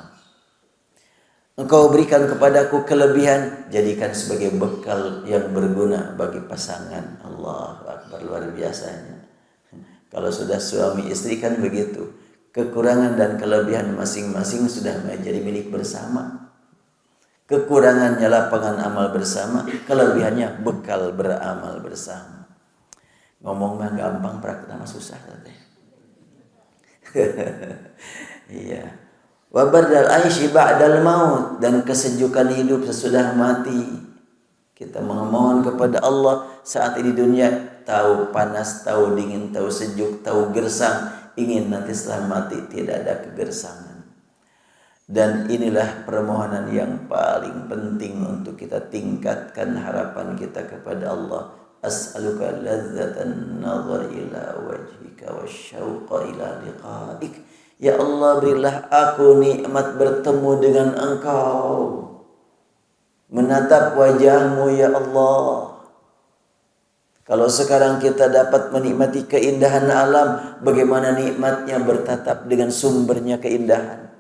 Engkau berikan kepadaku kelebihan, jadikan sebagai bekal yang berguna bagi pasangan. Allahu Akbar, luar biasanya. Kalau sudah suami istri kan begitu. Kekurangan dan kelebihan masing-masing sudah menjadi milik bersama. Kekurangannya lapangan amal bersama, kelebihannya bekal beramal bersama. Ngomong mah gampang, praktek mah susah tadi. Iya. Wa bardal aisy ba'dal maut, dan kesejukan hidup sesudah mati. Kita memohon kepada Allah saat ini dunia, tahu panas, tahu dingin, tahu sejuk, tahu gersang, ingin nanti setelah mati tidak ada kegersangan. Dan inilah permohonan yang paling penting untuk kita tingkatkan harapan kita kepada Allah. As'aluka ladzatan nazar ila wajhika wasyauqa ila liqa'ik. Ya Allah, berilah aku nikmat bertemu dengan Engkau, menatap wajahmu ya Allah. Kalau sekarang kita dapat menikmati keindahan alam, bagaimana nikmatnya bertatap dengan sumbernya keindahan.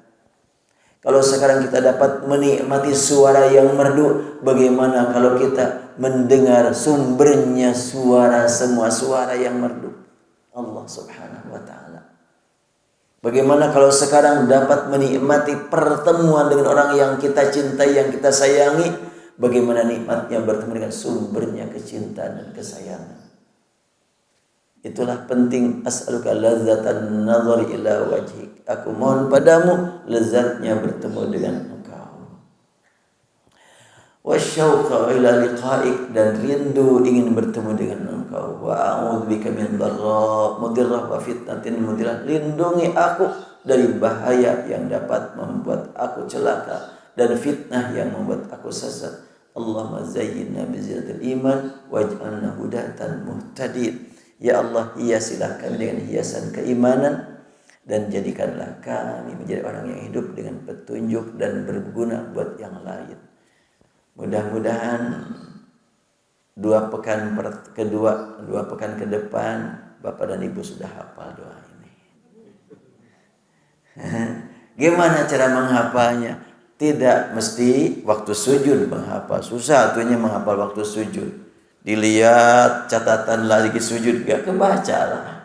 Kalau sekarang kita dapat menikmati suara yang merdu, bagaimana kalau kita mendengar sumbernya suara, semua suara yang merdu, Allah subhanahu wa ta'ala. Bagaimana kalau sekarang dapat menikmati pertemuan dengan orang yang kita cintai, yang kita sayangi, bagaimana nikmatnya bertemu dengan sumbernya kecintaan dan kesayangan. Itulah penting. As'aluka ladzatan nazar ila wajhik. Aku mohon padamu lezatnya bertemu dengan Engkau. Wasyauqa ila liqa'ik, dan rindu ingin bertemu dengan Engkau. Wa a'udzubika min mudirrah wa fitnatin mudirrah. Lindungi aku dari bahaya yang dapat membuat aku celaka dan fitnah yang membuat aku sesat. Allahumma zayyinna bizinatil iman waj'alna hudatan muhtadin. Ya Allah, hiasilah kami dengan hiasan keimanan dan jadikanlah kami menjadi orang yang hidup dengan petunjuk dan berguna buat yang lain. Mudah-mudahan dua pekan ke depan Bapak dan Ibu sudah hafal doa ini. Gimana cara menghafalnya? Tidak mesti waktu sujud menghafal. Susah atunya menghafal waktu sujud. Dilihat catatan lagi sujud gak kebaca lah.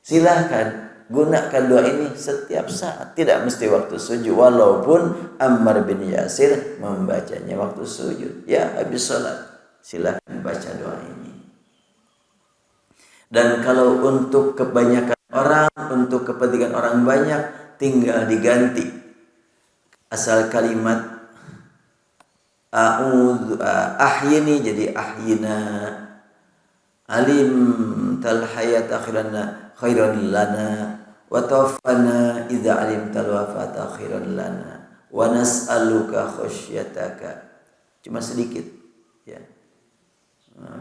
Silahkan gunakan doa ini setiap saat. Tidak mesti waktu sujud. Walaupun Ammar bin Yasir membacanya waktu sujud. Ya habis sholat. Silahkan baca doa ini. Dan kalau untuk kebanyakan orang, untuk kepentingan orang banyak, tinggal diganti. Asal kalimat ahyini jadi ahyina, alim tal hayat khairan lana, wa tawaffana idza alim tal wafata khairan lana, wa nas'aluka khasyataka. Cuma sedikit ya.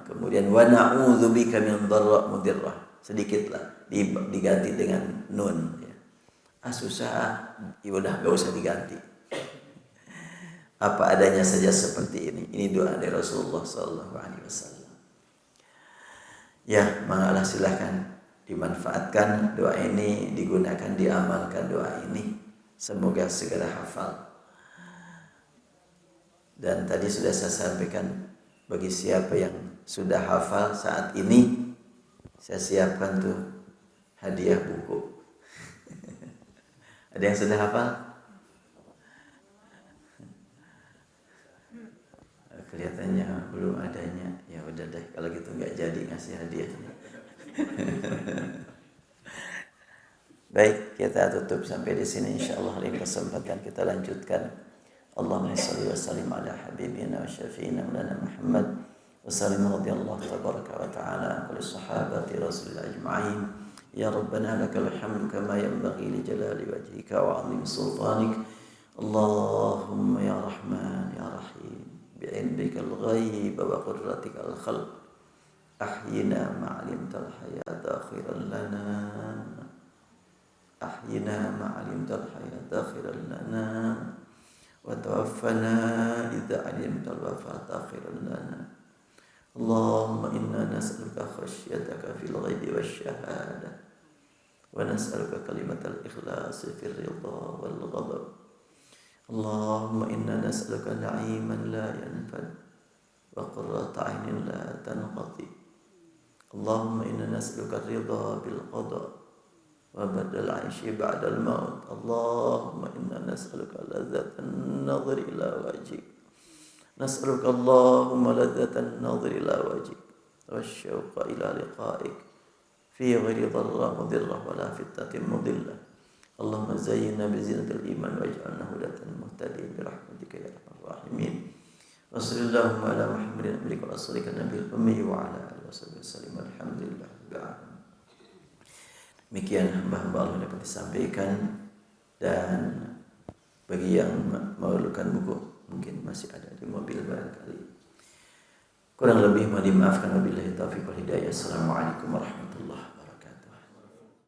Kemudian wa na'udzubika min dharra mudirrah. Sedikitlah diganti dengan nun ya. Susah, ya udah gak usah diganti. Apa adanya saja seperti ini. Ini doa dari Rasulullah SAW. Ya, mangalah silahkan dimanfaatkan doa ini, digunakan, diamalkan doa ini. Semoga segera hafal. Dan tadi sudah saya sampaikan, bagi siapa yang sudah hafal saat ini, saya siapkan tuh hadiah buku. Ada yang sudah hafal? Kelihatannya belum adanya. Ya udah deh, kalau gitu nggak jadi ngasih hadiahnya. Baik, kita tutup sampai di sini. Insyaallah lain kesempatan kita lanjutkan. Allahumma shalli wa sallim ala habibina wa syafiina lana Muhammad wa sallim radhiyallahu tabaraka wa ta'ala kulli sahabati rasulillah ajma'in. Ya Rabbana lakal hamdu kama yanbaghi li jalali wajhika wa 'azimi sultanik. Allahumma ya Rahman ya Rahim bi'ilmikal ghaib wa qudratikal khalq ahyina ma'alimtal hayata khairan lana, ahyina ma'alimtal hayata khairan lana, wa tawaffana idza alimtal wafata khairan lana. Allahumma inna nas'aluka khasyataka fil ghaibi wasyahadah, wa nas'aluka kalimatal ikhlasi fil ridha wal ghadab. Allahumma inna nas'aluka na'iman la yanfad wa qurrata 'ainin la tanqati. Allahumma inna nas'aluka ridha bil qada wa badal 'aishi ba'da al maut. Allahumma inna nas'aluka ladzatan nadhri ila wajhik. Nas'aluka Allahumma ladzatan nadhri ila wajhik wasyauqa ila liqa'ik fi ghairi dharra mudirrah wa la fitnatin mudillah. Allahumma zayyinna bizinatil iman waj'alna hudatan muhtadin bi rahmatika ya arhamar rahimin. Wa sallallahu ala Muhammadin abdika wa rasulika nabiyil ummi wa ala alihi wasallam. Alhamdulillah. Demikian hamba-hamba Allah dapat disampaikan, dan bagi yang memerlukan buku mungkin masih ada di mobil barangkali. Kurang lebih mohon dimaafkan, wabillahi taufiq wal hidayah. Assalamualaikum warahmatullahi wabarakatuh.